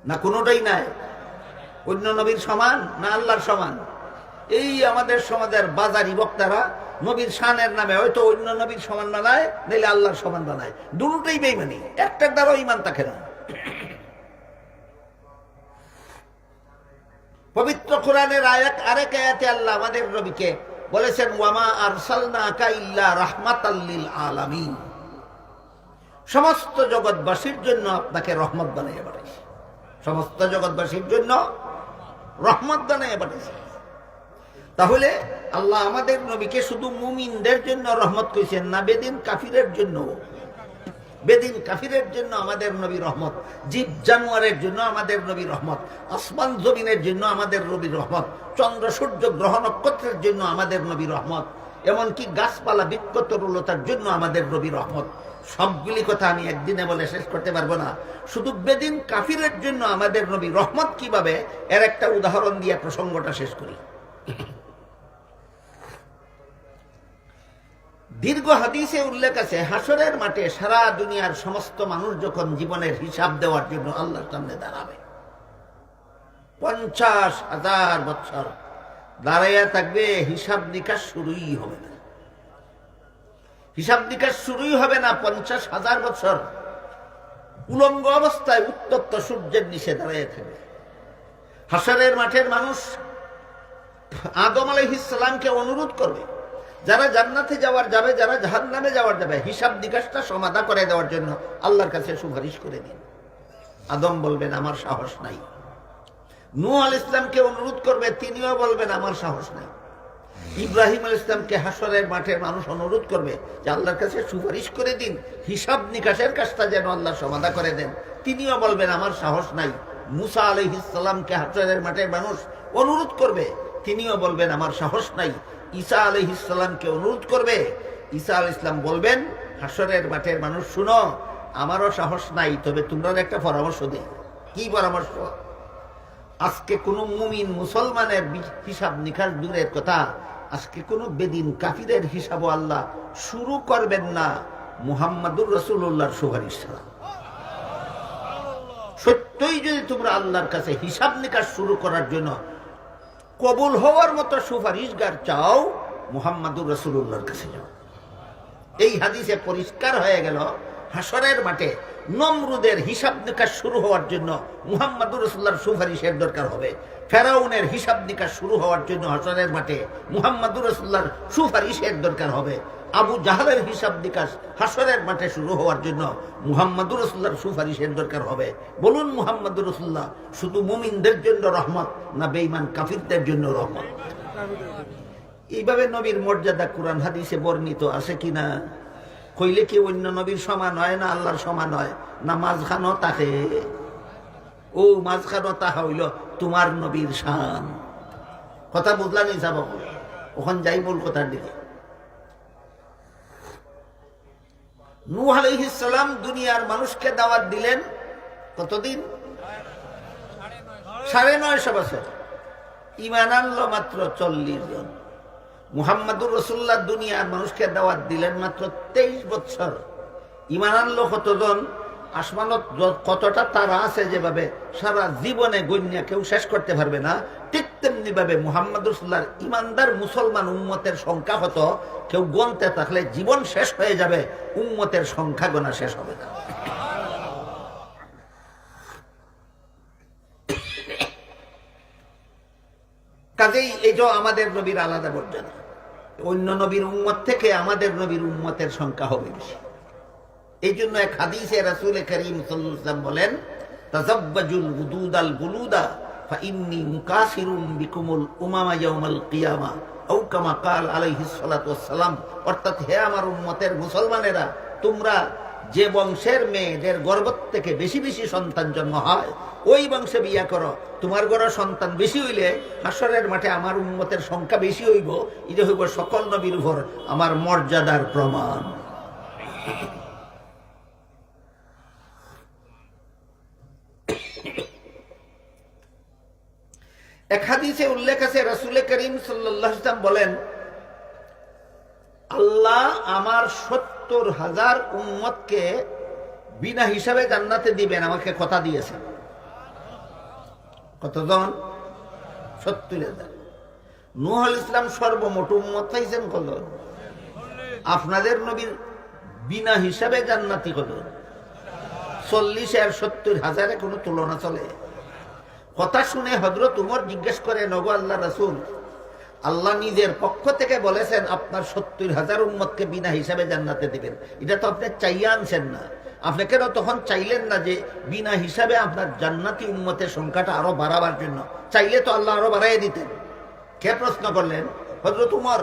না কোনোটাই নাই। অন্য নবীর সমান না আল্লাহর সমান? এই আমাদের সমাজের বাজারি বক্তারা নবীর শানের নামে হয়তো অন্য নবীর সমান বানায়, নাইলে আল্লাহর সমান বানায়। দুটোই বেঈমানি, একটার দ্বারাও ঈমান থাকে না। পবিত্র কোরআনের আরেক আয়াতে আল্লাহ আমাদের নবীকে বলেছেন, ওয়ামা আরসালনাকা ইল্লা রাহমাতাল লিল আলামিন, সমস্ত জগৎবাসীর জন্য আপনাকে রহমত বানিয়ে পাঠাইছি। সমস্ত জগৎবাসীর জন্য রহমত বানিয়ে পাঠাইছি। তাহলে আল্লাহ আমাদের নবীকে শুধু মুমিনদের জন্য রহমত কইছেন না, বেদিন কাফিরের জন্য। বেদিন কাফিরের জন্য আমাদের নবী রহমত, জীব জানোয়ারের জন্য আমাদের নবী রহমত, আসমান জমিনের জন্য আমাদের নবী রহমত, চন্দ্র সূর্য গ্রহ নক্ষত্রের জন্য আমাদের নবী রহমত, এমনকি গাছপালা বৃক্ষ তরুলতার জন্য আমাদের নবী রহমত। সবগুলি কথা আমি একদিনে বলে শেষ করতে পারবো না। শুধু বেদিন কাফিরের জন্য আমাদের নবী রহমত কিভাবে, এর একটা উদাহরণ দিয়ে প্রসঙ্গটা শেষ করি। দীর্ঘ হাদিসে উল্লেখ আছে, হাসরের মাঠে সারা দুনিয়ার সমস্ত মানুষ যখন জীবনের হিসাব দেওয়ার জন্য আল্লাহর সামনে দাঁড়াবে, 50,000 বছর দাঁড়াইয়া থাকবে, হিসাব নিকাশ শুরুই হবে না। হিসাব নিকাশ শুরুই হবে না 50,000 বছর উলঙ্গ অবস্থায় উত্তপ্ত সূর্যের নিচে দাঁড়িয়ে থাকবে। হাসরের মাঠের মানুষ আদম আলাইহিস সালামকে অনুরোধ করবে, যারা জান্নাতে যাওয়ার যাবে, যারা জাহান্নামে যাওয়ার যাবে, হিসাব নিকাশটা সমাধা করে দেওয়ার জন্য আল্লাহর কাছে সুপারিশ করে দিন। আদম বলবেন আমার সাহস নাই। নূহ আলাইহিস সালামকে অনুরোধ করবে, তিনিও বলবেন আমার সাহস নাই। ইব্রাহিম আলাইহিস সালামকে হাসরের মাঠের মানুষ অনুরোধ করবে যে আল্লাহর কাছে সুপারিশ করে দিন, হিসাব নিকাশের কাজটা যেন আল্লাহ সমাধা করে দেন, তিনিও বলবেন আমার সাহস নাই। মুসা আলাইহিস সালামকে হাসরের মাঠের মানুষ অনুরোধ করবে, তিনিও বলবেন আমার সাহস নাই। ঈসা আলাইহিস সালামকে অনুরোধ করবে, ঈসা আলাইহিস সালাম বলবেন হাসরের মাঠের মানুষ শুনো, আমারও সাহস নাই, তবে তোমরা একটা পরামর্শ দেই। কি পরামর্শ? আজকে কোনো মুমিন মুসলমানের হিসাব নিকাশ দূরের কথা, আজকে কোনো বেদিন কাফিরের হিসাবও আল্লাহ শুরু করবেন না মুহাম্মাদুর রাসূলুল্লাহর সুপারিশ ছাড়া। সত্যই যদি তোমরা আল্লাহর কাছে হিসাব নিকাশ শুরু করার জন্য কবুল হওয়ার মতো সুপারিশগার চাও, মুহাম্মাদুর রাসূলুল্লাহর কাছে যাও। এই হাদিসে পরিষ্কার হয়ে গেল, হাসরের মাঠে নমরুদের হিসাব নিকাশ শুরু হওয়ার জন্য মুহাম্মাদুর রাসূলুল্লাহর সুপারিশের দরকার হবে। ফেরাউনের হিসাব নিকাশ শুরু হওয়ার জন্য হাসরের মাঠে মুহাম্মাদুর রাসূলুল্লাহর সুপারিশের দরকার হবে। আবু জাহলের হিসাব নিকাশ হাসরের মাঠে শুরু হওয়ার জন্য মুহাম্মাদুর রাসূলুল্লাহর সুপারিশের দরকার হবে। বলুন, মুহাম্মাদুর রাসূলুল্লাহ শুধু মুমিনদের জন্য রহমত না বেঈমান কাফিরদের জন্য রহমত? এইভাবে নবীর মর্যাদা কোরআন হাদিসে বর্ণিত আছে কিনা? কইলে কি অন্য নবীর সমান হয় না আল্লাহর সমান হয়? না মাঝখানো তাকে? ও মাঝখানো তাহা হইল তোমার নবীর শান। কথা বুঝলা নি যাব? ওখান যাই মূল কথার দিকে। নূহ আলাইহিস সালাম দুনিয়ার মানুষকে দাওয়াত দিলেন কতদিন? 950 বছর। ঈমান আনলো মাত্র 40 জন। মুহাম্মাদুর রাসূলুল্লাহ দুনিয়ার মানুষকে দাওয়াত দিলেন মাত্র 23 বছর। ঈমান আনলো কতজন? আসমানত কতটা তারা আছে যেভাবে সারা জীবনে গণ্যা কেউ শেষ করতে পারবে না, ঠিক তেমনি ভাবে মুহাম্মাদুর রাসূলুল্লাহর ঈমানদার মুসলমান উম্মতের সংখ্যা কত কেউ গণতে থাকলে জীবন শেষ হয়ে যাবে, উম্মতের সংখ্যা গোনা শেষ হবে না। কাজেই এটা আমাদের নবীর আলাদা মর্যাদা। অন্য নবীর উম্মত থেকে আমাদের নবীর উম্মতের সংখ্যা হবে বেশি। এই জন্য এক হাদিসে রাসূল করিম সাল্লাল্লাহু আলাইহি ওয়াসাল্লাম বলেন, তাযাব্বাজুল গুদুদাল বুলুদা ফাইন্নী মুকাসিরুম বিকুমুল উমামা ইয়াউমাল কিয়ামা আও কামা ক্বাল আলাইহিস সালাতু ওয়াস সালাম। অর্থাৎ হে আমার উম্মতের মুসলমানেরা, তোমরা যে বংশের মেয়েদের গর্ভ থেকে বেশি বেশি সন্তান জন্ম হয় ওই বংশে বিয়া করো। তোমার ঘরে সন্তান বেশি হইলে হাসরের মাঠে আমার উম্মতের সংখ্যা বেশি হইব। এটা হইব সকল নবীর উপর আমার মর্যাদার প্রমাণ। এক হাদিসে উল্লেখ আছে, রাসূল করিম সাল্লাল্লাহু আলাইহি ওয়াসাল্লাম বলেন, আল্লাহ আমার ৭০,০০০ উম্মতকে বিনা হিসাবে জান্নাতে দিবেন, আমাকে কথা দিয়েছেন। কতজন? ৭০,০০০। নূহ আলাইহিস সালাম সর্বমোট উম্মত পাইছেন কত? আপনাদের নবীর বিনা হিসাবে জান্নাতি কত? ৪০ আর ৭০,০০০ কোনো তুলনা চলে? কথা শুনে হযরত উমর জিজ্ঞেস করে, নগো আল্লাহ রাসূল, আল্লাহ নিজের পক্ষ থেকে বলেছেন আপনার ৭০,০০০ উম্মতকে বিনা হিসাবে জান্নাতে দিবেন, এটা তো আপনি চাইয়া আনছেন না। আপনি কেন তখন চাইলেন না যে বিনা হিসাবে আপনার জান্নাতি উম্মতের সংখ্যাটা আরো বাড়াবার জন্য? চাইলে তো আল্লাহ আরো বাড়াইয়া দিতেন। কে প্রশ্ন করলেন? হযরত উমর।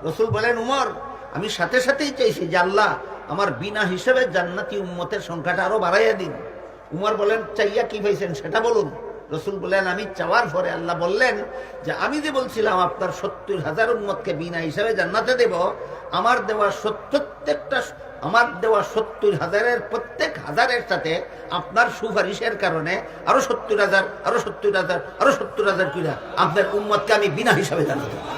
রাসূল বলেন, উমর, আমি সাথে সাথেই চাইছি যে আল্লাহ আমার বিনা হিসাবে জান্নাতি উম্মতের সংখ্যাটা আরো বাড়াইয়া দিন। উমর বলেন, চাইয়া কি পাইছেন সেটা বলুন। রাসূল বলেন, আমি চাওয়ার পরে আল্লাহ বললেন যে আমি যে বলছিলাম আপনার ৭০,০০০ উম্মতকে বিনা হিসাবে জান্নাতে দেব, আমার দেওয়া ৭০,০০০-এর প্রত্যেক হাজারের সাথে আপনার সুপারিশের কারণে আরো ৭০,০০০, আরো ৭০,০০০, আরো ৭০,০০০ কিনা আপনার উম্মতকে আমি বিনা হিসাবে জান্নাতে দেব।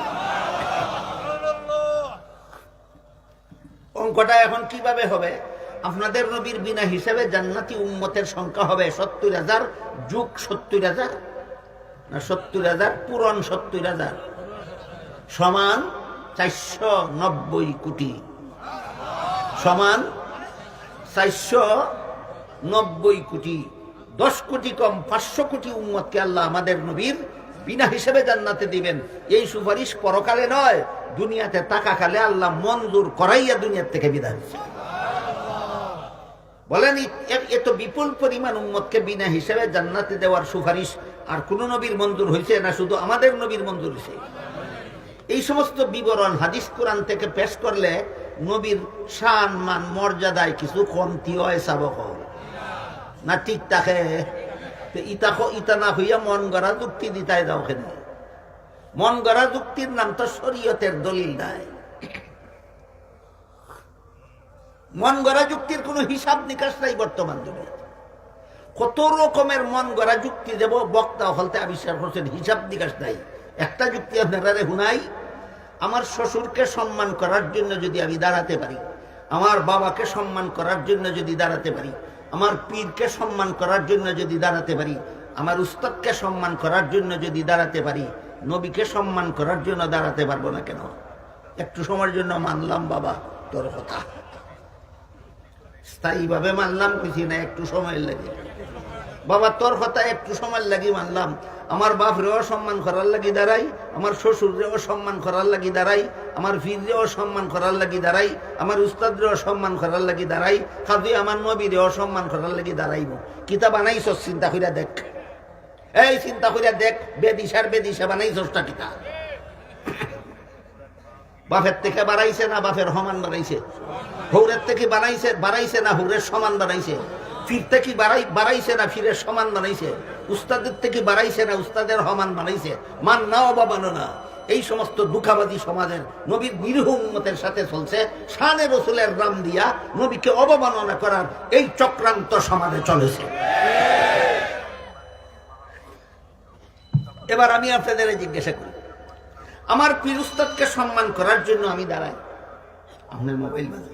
অঙ্কটা এখন কিভাবে হবে? আপনাদের নবীর বিনা হিসাবে জান্নাতি উম্মতের সংখ্যা হবে ৭০,০০০ যোগ ৭০,০০০, না ৭০,০০০ পূরণ ৭০,০০০ সমান ৪৯০ কোটি, সমান ৪৯০ কোটি। ১০ কোটি কম ৫০০ কোটি উম্মতকে আল্লাহ আমাদের নবীর বিনা হিসাবে জান্নাতে দিবেন। এই সুপারিশ পরকালে নয়, দুনিয়াতে থাকাকালে আল্লাহ মঞ্জুর করাইয়া দুনিয়ার থেকে বিদায় দিয়েছে। বলেন, এত বিপুল পরিমাণ উম্মতকে বিনা হিসাবে জান্নাতে দেওয়ার সুপারিশ আর কোন নবীর মঞ্জুর হয়েছে না শুধু আমাদের নবীর মঞ্জুর হয়েছে? এই সমস্ত বিবরণ হাদিস কোরআন থেকে পেশ করলে নবীর শান মান মর্যাদায় কিছু কমতি হয়, সাবক না? ঠিক থাকে ইতা না হইয়া মন গড়া যুক্তি দিতাই দাও। কেন মন গড়া যুক্তির নাম তো শরীয়তের দলিল নাই। মন গড়া যুক্তির কোন হিসাব নিকাশ নাই বর্তমান দুনিয়াতে। কত রকমের মন গড়া যুক্তি দেব বক্তা হলতে আবিষ্কার করছেন, হিসাব নিকাশ নাই। একটা যুক্তি আপনারা হুনাই, আমার শ্বশুরকে সম্মান করার জন্য যদি আমি দাঁড়াতে পারি, আমার বাবাকে সম্মান করার জন্য যদি দাঁড়াতে পারি, আমার পীরকে সম্মান করার জন্য যদি দাঁড়াতে পারি, আমার উস্তাদকে সম্মান করার জন্য যদি দাঁড়াতে পারি, নবীকে সম্মান করার জন্য দাঁড়াতে পারবো না কেন? একটু সময়ের জন্য মানলাম বাবা তোর কথা, স্থায়ীভাবে মানলাম কিছু না, একটু সময় লাগে। বাবা তোর কথা একটু সময় লাগি মানলাম। আমার বাপ রেও সম্মান করার লাগি দাঁড়াই, আমার শ্বশুর রেও সম্মান করার লাগি দাঁড়াই, আমার ফির রেও সম্মান করার লাগি দাঁড়াই, আমার উস্তাদ রেও সম্মান করার লাগি দাঁড়াই, খাদি আমার নবী রেও সম্মান করার লাগি দাঁড়াইব। কিতা বানাইছ চিন্তা করিয়া দেখ, এই চিন্তা করিয়া দেখ, বেদিশা বানাইছটা কিতা? বাপের থেকে বাড়াইছে না বাপের সমান বানাইছে? হৌরের থেকে বাড়াইছে না হৌরের সমান বানাইছে? ফির থেকে বাড়াইছে না ফিরের সমান বানাইছে? উস্তাদের থেকে বাড়াইছে না উস্তাদের সমান বানাইছে? মান নাও বা মানো না, এই সমস্ত দুঃখাবাদী সমাজের নবীর নিরীহ উম্মতের সাথে চলছে শানে রসুলের নাম দিয়া নবীকে অবমাননা করার এই চক্রান্ত সমাজে চলেছে। এবার আমি আপনাদের জিজ্ঞাসা করি, আমার পীর উস্তাদকে সম্মান করার জন্য আমি দাঁড়াই, আপনার মোবাইল বাজে,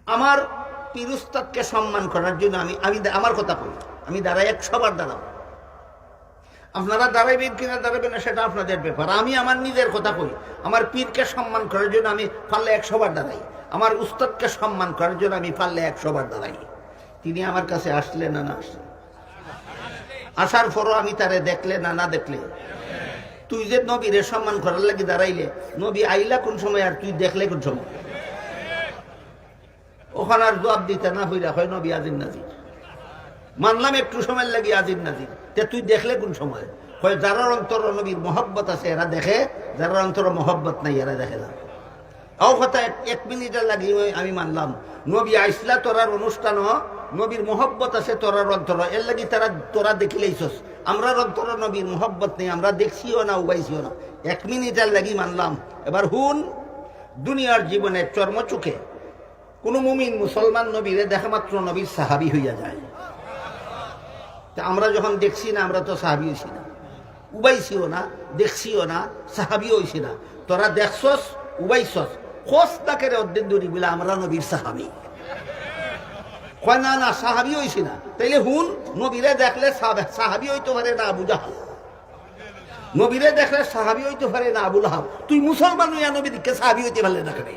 আমার পীর উস্তাদকে সম্মান করার জন্য আমি আমার কথা কই, আমি দাঁড়াই 100 বার দাঁড়াবো। আপনারা দাঁড়াইবেন কিনা দাঁড়াবেন না সেটা আপনাদের ব্যাপার। আমি আমার নিজের কথা কই, আমার পীরকে সম্মান করার জন্য আমি পারলে 100 বার দাঁড়াই, আমার উস্তাদকে সম্মান করার জন্য আমি পারলে 100 বার দাঁড়াই। তিনি আমার কাছে আসলেন না আসলেন? আসার পরও আমি তারে দেখলে না দেখলে, তুই যে নবীরে সম্মান করার লাগি দাঁড়াইলে, নবী আইলা কোন সময় আর তুই দেখলে কোন সময়? ওখানে আর জবাব দিতে না হইরা হয় নবী আজির নাজির। মানলাম একটু সময় লাগি আজির নাজির, তে তুই দেখলে কোন সময়? হয় যারা অন্তর নবীর মহব্বত আছে এরা দেখে, যারা অন্তর মহব্বত নাই এরা দেখে না। ও কথা 1 মিনিটের লাগি আমি মানলাম নবী আইসলা তোরার অনুষ্ঠান, নবীর মহব্বত আছে তোরার অন্তর, এর লাগি তোরা দেখিলেইছস। আমরা অন্তর নবীর মহব্বত নেই, আমরা দেখছিও না উবাইছিও না। 1 মিনিটের লাগি মানলাম। এবার হুন, দুনিয়ার জীবনে চর্মচোখে কোন মুমিন মুসলমান নবীরে দেখা মাত্র নবীর সাহাবী হইয়া যায়। আমরা যখন দেখছি না, আমরা তো সাহাবী হইছি না, উবাইছিও না, দেখছিও না, সাহাবী হইছি না। তোরা দেখছস, উবাইছস, খোঁজ তাকে অর্ধেক দূরি বলে আমরা নবীর সাহাবী। কয় না সাহাবী হইছি না। তাইলে হুন, নবীরে দেখলে সাহাবী হইতে পারে না আবু জাহাল, নবীরে দেখলে সাহাবী হইতে পারে না আবুল আহাব। তুই মুসলমান হইয়া নবী দিকে সাহাবী হইতে পারলে না কেন?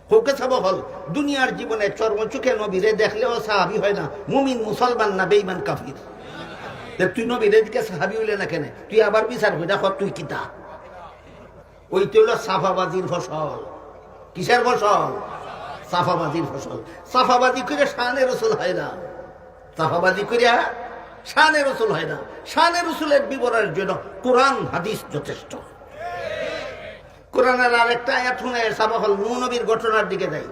হোকে সব হল দুনিয়ার জীবনে চর্মচোখে নবীরে দেখলেও সাহাবী হয় না, মুমিন মুসলমান না বেঈমান কাফির। তুই নবীরে দিকে সাহাবী হইলে না কেন? তুই আবার বিচার করে দেখ তুই কিতা। ওইটা হলো সাফাবাজির ফসল। কিসের ফসল? সাফাবাজির ফসল। সাফাবাজি করে শানে রসুল হয় না, সাফাবাজি করে শানে রসুল হয় না। শানে রসুলের বিবরণের জন্য কোরআন হাদিস যথেষ্ট। কোরআনের আরেকটা আয়াত শুনে সাবা হল নূহ নবীর ঘটনার দিকে যাই।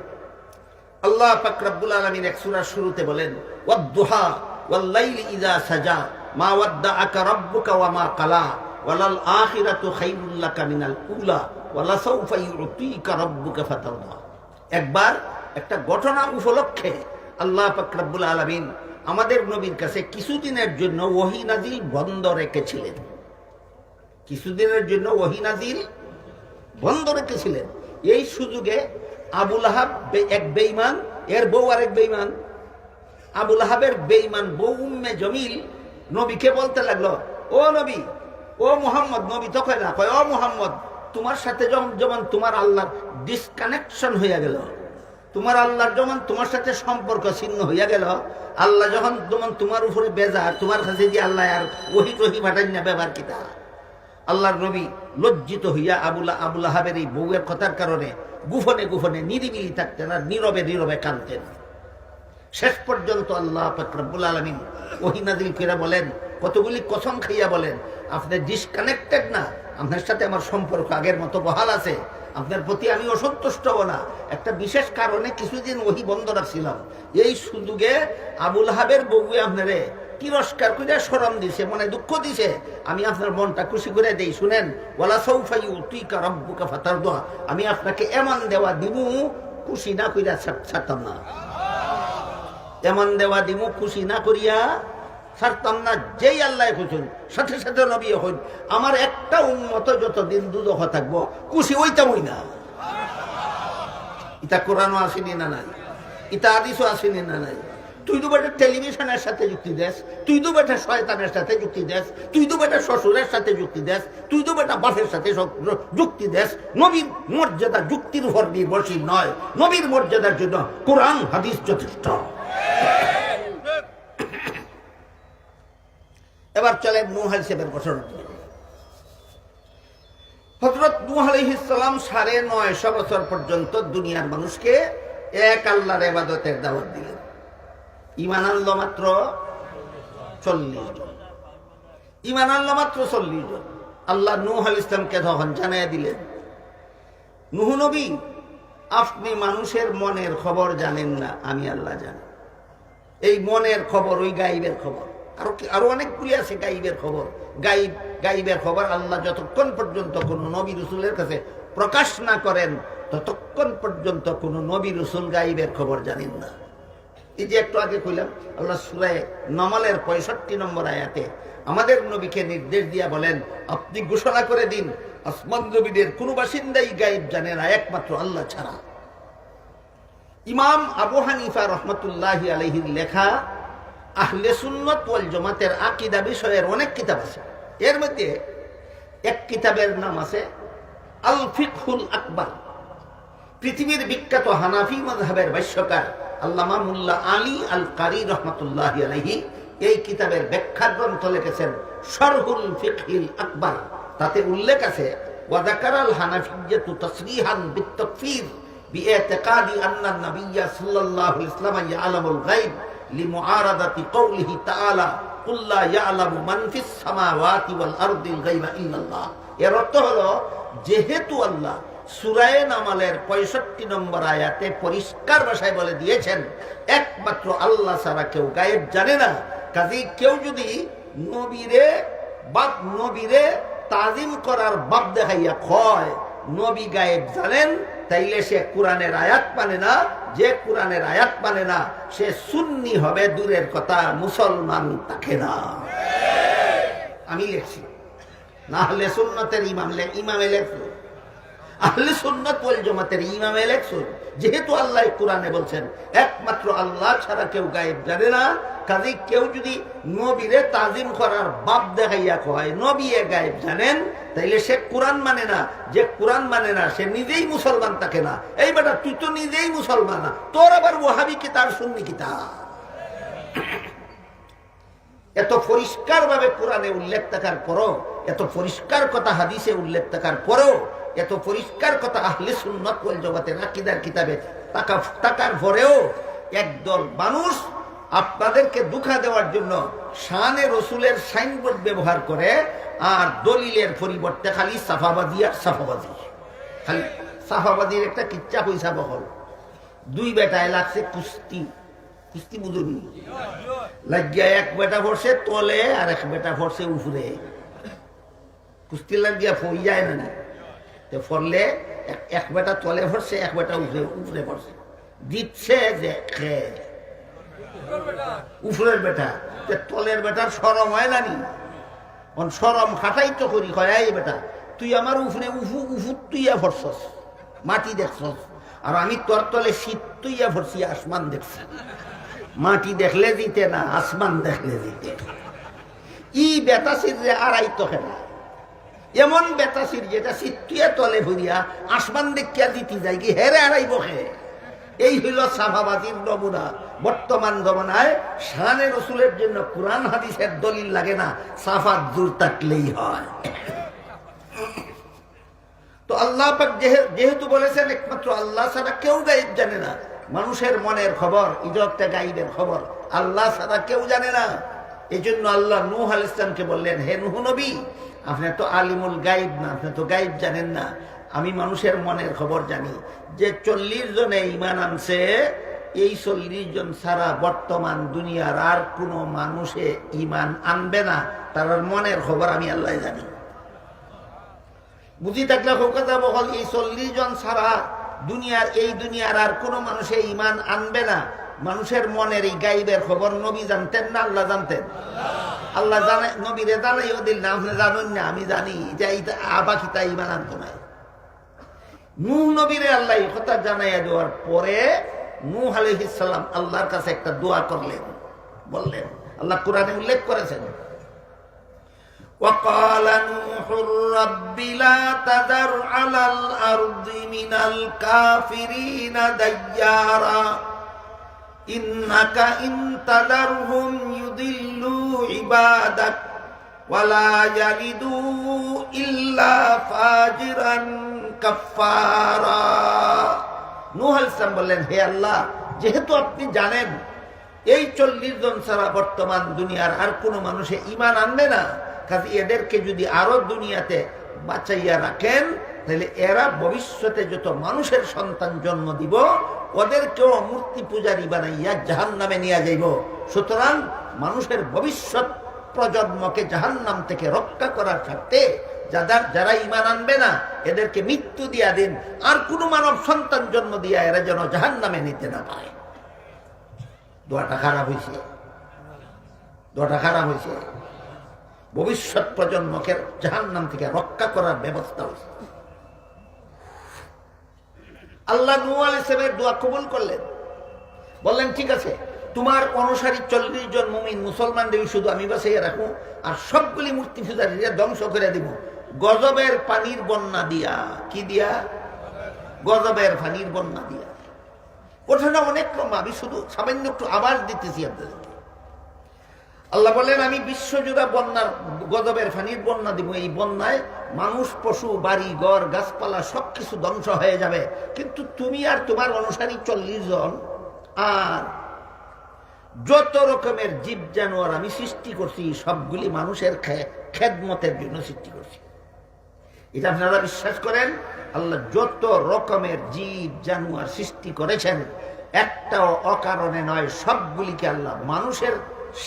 আল্লাহ পাক রব্বুল আলামিন এক সূরার শুরুতে বলেন, ওয়াদ-দুহা ওয়াল-লাইলি ইযা সাজা মা ওয়াদ্দাআকা রাব্বুকা ওয়া মা ক্বালা ওয়ালাল আখিরাতু খায়রুল লাকা মিনাল উলা ওয়ালা সাওফা ইউতিকা রাব্বুকা ফাতারদা। একবার একটা ঘটনা উপলক্ষে আল্লাহ পাক রব্বুল আলামিন আমাদের নবীর কাছে কিছুদিনের জন্য ওহী নাজিল বন্ধ রেখেছিলেন। কিছুদিনের জন্য ওহী নাজিল বন্ধ রেখেছিলেন। এই সুযোগে আবুল আহাব এক বেঈমান, এর বউ আরেক বেঈমান। আবুল আহাবের বেঈমান বউ উম্মে জমিল নবীকে বলতে লাগলো, ও নবী, ও মুহাম্মদ। নবী তো কয় না, কয় ও মুহাম্মদ, তোমার সাথে যেমন তোমার আল্লাহর ডিসকানেকশন হইয়া গেল, তোমার আল্লাহর যেমন তোমার সাথে সম্পর্ক ছিন্ন হইয়া গেল, আল্লাহ যখন যেমন তোমার উপরে বেজার, তোমার কাছে যে আল্লাহ আর ওহী টহি পাঠাই না, ব্যাপার কিতা? আল্লাহর নবী লজ্জিত হইয়া আবুল আহাবের এই বউয়ের কথার কারণে গোপনে গোপনে নিরিবিলি থাকতেন আর নীরবে নীরবে কাঁদতেন। শেষ পর্যন্ত আল্লাহ পাক রব্বুল আলামিন ওহী নাযিল করে বলেন, কতগুলি কসম খাইয়া বলেন, আপনি ডিসকানেক্টেড না, আপনার সাথে আমার সম্পর্ক আগের মতো বহাল আছে, আপনার প্রতি আমি অসন্তুষ্ট হব না। একটা বিশেষ কারণে কিছুদিন ওহী বন্ধ রাখছিলাম। এই সুযোগে আবুল আহাবের বউয়ে আপনারে তিরস্কার করে শরম দিছে, মনে দুঃখ দিছে, আমি আপনার মনটা খুশি করে দেই। শুনেন, ওয়ালা সাওফা ইউতিকা রাব্বুকা ফাতারদা, আমি আপনাকে এমন দেওয়া দিব খুশি না কইরা ছাড়তাম না। এমন দেওয়া দিব খুশি না করিয়া ছাড়তাম না। যেই আল্লাহ খুঁজুন সাথে সাথে নবী হইন। আমার একটা উম্মত যতদিন দুদক থাকবো খুশি হইতামই না। ইতা কোরআনও আসেনি না নাই, ইতা হাদিসও আসেনি না নাই। তুই তো বেটা টেলিভিশনের সাথে যুক্তি দেস, তুই তো বেটা শয়তানের সাথে যুক্তি দেস, তুই তো বেটা শ্বশুরের সাথে যুক্তি দেস, তুই তো বেটা বাপের সাথে যুক্তি দেস। নবীর মর্যাদা যুক্তির উপর নির্ভরশীল নয়, নবীর মর্যাদার জন্য কোরআন হাদিস যথেষ্ট। এবার চলে নূহ আলাইহিস ঘটনা। হযরত নূহ আলাইহিস সালাম ৯৫০ বছর পর্যন্ত দুনিয়ার মানুষকে এক আল্লাহর ইবাদতের দাওয়াত দিলেন। ঈমান আনলো মাত্র ৪০ জন। ঈমান আনলো মাত্র ৪০ জন। আল্লাহ নূহ আলাইহিস সালামকে তখন জানাইয়া দিলেন, নূহ নবী, আপনি মানুষের মনের খবর জানেন না, আমি আল্লাহ জানি। এই মনের খবর ওই গায়েবের খবর। আরো অনেকগুলি আছে গায়েবের খবর। গায়েবের খবর আল্লাহ যতক্ষণ পর্যন্ত কোন নবী রাসূলের কাছে প্রকাশ না করেন ততক্ষণ পর্যন্ত কোন নবী রাসূল গায়েবের খবর জানেন না। এই যে একটু আগে কইলাম, আল্লাহ সূরা নমলের ৬৫ নম্বর আয়াতে আমাদের নবীকে নির্দেশ দিয়া বলেন, আপনি ঘোষণা করে দিন আসমান জমিনের কোন বাসিন্দাই গায়েব জানে না একমাত্র আল্লাহ ছাড়া। ইমাম আবু হানিফা রাহমাতুল্লাহি আলাইহির লেখা আহলে সুন্নাত ওয়াল জামাতের আকীদা বিষয়ের অনেক কিতাব আছে। এর মধ্যে এক কিতাবের নাম আছে আল ফিকহুল আকবার। পৃথিবীর বিখ্যাত হানাফি মাযহাবের ভাষ্যকার আল্লামা মুল্লা আলী আল কারি রাহমাতুল্লাহি আলাইহি এই কিতাবের ব্যাখ্যা গ্রন্থ লিখেছেন শরহুল ফিকহিল আকবার। তাতে উল্লেখ আছে ওয়াযাকারাল হানাফিয়্যাতু তাসরিহান বিত-তাকফীর বিইতিকাদি আন্না নাবিয়্যা সাল্লাল্লাহু আলাইহি ওয়াসাল্লাম ইয়ালামুল গায়ব লিমুআরাদাতি কওলিহি তাআলা কুল লা ইয়ালামু মান ফিস সামাওয়াতি ওয়াল আরদিল গায়বা ইল্লাল্লাহ। এর অর্থ হলো যেহেতু আল্লাহ সূরা নামলের 65 নম্বর আয়াতে পরিষ্কার ভাষায় বলে দিয়েছেন একমাত্র আল্লাহ ছাড়া কেউ গায়েব জানে না, কাজেই কেউ যদি নবীরে তাজিম করার বাপ দেখাইয়া কয় নবী গায়েব জানেন, তাইলে সে কোরআনের আয়াত মানে না। যে কোরআনের আয়াত মানে না সে সুন্নি হবে দূরের কথা, মুসলমান থাকে না। আমি লেখছি না, আহলে সুন্নতের ইমামে লেখছো, আহলে সুন্নাত ওয়াল জামাতের ইমামে লেখছো। যেহেতু আল্লাহ কোরআনে বলছেন একমাত্র আল্লাহ ছাড়া কেউ গায়েব জানে না, কাজেই কেউ যদি নবীরে তাজিম করার বাপ দেখাইয়া কয় নবী গায়েব জানেন, তাইলে সে কোরআন মানে না। যে কোরআন মানে না সে নিজেই মুসলমান থাকে না। এই বেটা তুই তো নিজেই মুসলমান না, তোর আবার ওয়াহাবি কিতাব সুন্নি কিতাব। এত পরিষ্কার ভাবে কোরআনে উল্লেখ থাকার পরও, এত পরিষ্কার কথা হাদিসে উল্লেখ থাকার পরও, এত পরিষ্কার কথা আহলে সুন্নাত ওয়াল জামাতের আকীদার কিতাবে থাকার পরেও একদল মানুষ আপনাদেরকে ধোঁকা দেওয়ার জন্য শানে রসুলের সাইনবোর্ড ব্যবহার করে আর দলিলের পরিবর্তে খালি সাফাবাদী আর সাফাবাদী, খালি সাফাবাদীর একটা কিচ্ছা পয়সা বহল। দুই বেটায় লাগছে কুস্তি, কুস্তি বুঝুনি লাগিয়া, এক বেটা পড়ছে তলে আর এক বেটা পড়ছে উপরে। কুস্তি লাগিয়া ফই যায় না, ফরলে এক বেটা তলে পড়ছে এক বেটা উপরে পড়ছে, দিচ্ছে যে উপরের বেটা, তলের বেটার সরম হয় না নি, সরম খাটাই তো করি হয় বেটা তুই আমার উপরে উফুর তুইয়া ভরছস, মাটি দেখছস, আর আমি তোর তলে শীত তুইয়া ভরছি, আসমান দেখছি। মাটি দেখলে দিতে না, আসমান দেখলে দিতে। ই বেতাসির রে আড়াই তো খেলা, এমন বেতাসির যেটা শীত তুইয়া তলে ভরিয়া আসমান দেখিয়া দিতে যায় কি হেরে আড়াই বসে। এই হইল সাফাবাদীর নমুনা। বর্তমান জমানায় শানে রসুলের জন্য কোরআন হাদিসের দলিল লাগে না, সাফাত জোর থাকলেই হয়। তো আল্লাহ পাক যেহেতু বলেছেন একমাত্র আল্লাহ ছাড়া কেউ গায়েব জানে না, মানুষের মনের খবর, ইজরতে গায়েবের খবর আল্লাহ ছাড়া কেউ জানে না। এই জন্য আল্লাহ নূহ আলাইহিস সালামকে বললেন, হে নূহ নবী, আপনি তো আলিমুল গায়েব না, আপনি তো গায়েব জানেন না, আমি মানুষের মনের খবর জানি। যে 40 জনে ঈমান আনছে, এই 40 জন ছাড়া বর্তমান দুনিয়ার আর কোনো মানুষে ঈমান আনবে না, তার মনের খবর আমি আল্লাহ জানি। বুঝি থাকলে কথা বল, এই 40 জন ছাড়া দুনিয়ার আর কোনো মানুষে ঈমান আনবে না। মানুষের মনের এই গায়েবের খবর নবী জানতেন না আল্লাহ জানতেন? আল্লাহ জানে, নবীরে জানাইও দিল না, আপনি জানেন না আমি জানি যে বাকি তা ঈমান আনতো না। নূহ নবীরে আল্লাহ এই কথা জানাইয়া দেওয়ার পরে নূহ আলাইহিস সালাম আল্লাহর কাছে একটা দোয়া করলেন, বললেন, আল্লাহ কোরআনে উল্লেখ করেছেন, وقال نوح رب لا تذر على الأرض من الكافرين ديارا إنك إن تذرهم يضلوا عبادك ولا يلدوا إلا فاجرا কাফারা। নূহ আলাইহিস সালাম বললেন, হে আল্লাহ, যেহেতু আপনি জানেন এই 40 জন ছাড়া বর্তমান দুনিয়ার আর কোনো মানুষে ঈমান আনবে না, কাজে এদেরকে যদি আরো দুনিয়াতে বাঁচাইয়া রাখেন, তাহলে এরা ভবিষ্যতে যত মানুষের সন্তান জন্ম দিব ওদেরকেও মূর্তি পূজারী বানাইয়া জাহান্নামে নিয়ে যাইব। সুতরাং মানুষের ভবিষ্যৎ প্রজন্মকে জাহান্নাম থেকে রক্ষা করার স্বার্থে যারা ঈমান আনবে না এদেরকে মৃত্যু দিয়া দিন, আর কোন মানব সন্তান জন্ম দিয়া এরা যেন জাহান্নামে নিতে না পারে। দোয়াটা খারাপ হয়েছে, দোয়াটা খারাপ হয়েছে। ভবিষ্যৎ প্রজন্মকে জাহান্নাম থেকে রক্ষা করার ব্যবস্থা হয়েছে। আল্লাহ নূহ আলাইহিস সালামের দোয়া কবুল করলেন, বললেন ঠিক আছে, তোমার অনুসারী 40 জন মুমিন মুসলমানদের শুধু আমি বাঁচাইয়া রাখবো, আর সবগুলি মূর্তি পূজারীরা ধ্বংস করে দিব গজবের পানির বন্যা দিয়া। কি দিয়া? গজবের পানির বন্যা দিয়া। ওঠানো অনেক কম, আমি শুধু সামান্য একটু আওয়াজ দিতেছি আপনাদেরকে। আল্লাহ বলেন আমি বিশ্বজুড়া বন্যার গজবের পানির বন্যা দিব। এই বন্যায় মানুষ, পশু, বাড়ি ঘর, গাছপালা সবকিছু ধ্বংস হয়ে যাবে, কিন্তু তুমি আর তোমার অনুসারী 40 জন আর যত রকমের জীব জানোয়ার আমি সৃষ্টি করছি সবগুলি মানুষের খেদমতের জন্য সৃষ্টি করছি। এটা আপনারা বিশ্বাস করেন? আল্লাহ যত রকমের জীব জানোয়ার সৃষ্টি করেছেন একটাও অকারণে নয়, সবগুলিকে আল্লাহ মানুষের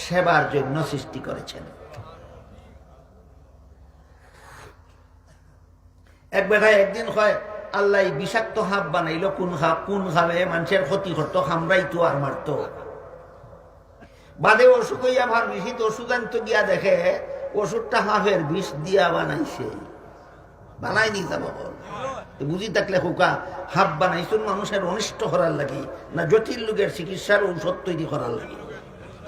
সেবার জন্য সৃষ্টি করেছেন। এক বেটায় একদিন হয় আল্লাহ বিষাক্ত হাব বানাইলো, কোন খাবে মানুষের ক্ষতি করতো, খামরাইতো আর মারতো। বাদে ওষুধ হইয়া ফার্মেসিতে ওষুধ আনতে গিয়া দেখে ওষুধটা হাফের বিষ দিয়া বানাইছে। বানাইনি তা বাবা, বুঝি থাকলে খোকা হাব বানাইছুন মানুষের অনিষ্ট করার লাগে না জটিল লোকের চিকিৎসার ঔষধ তৈরি করার লাগে?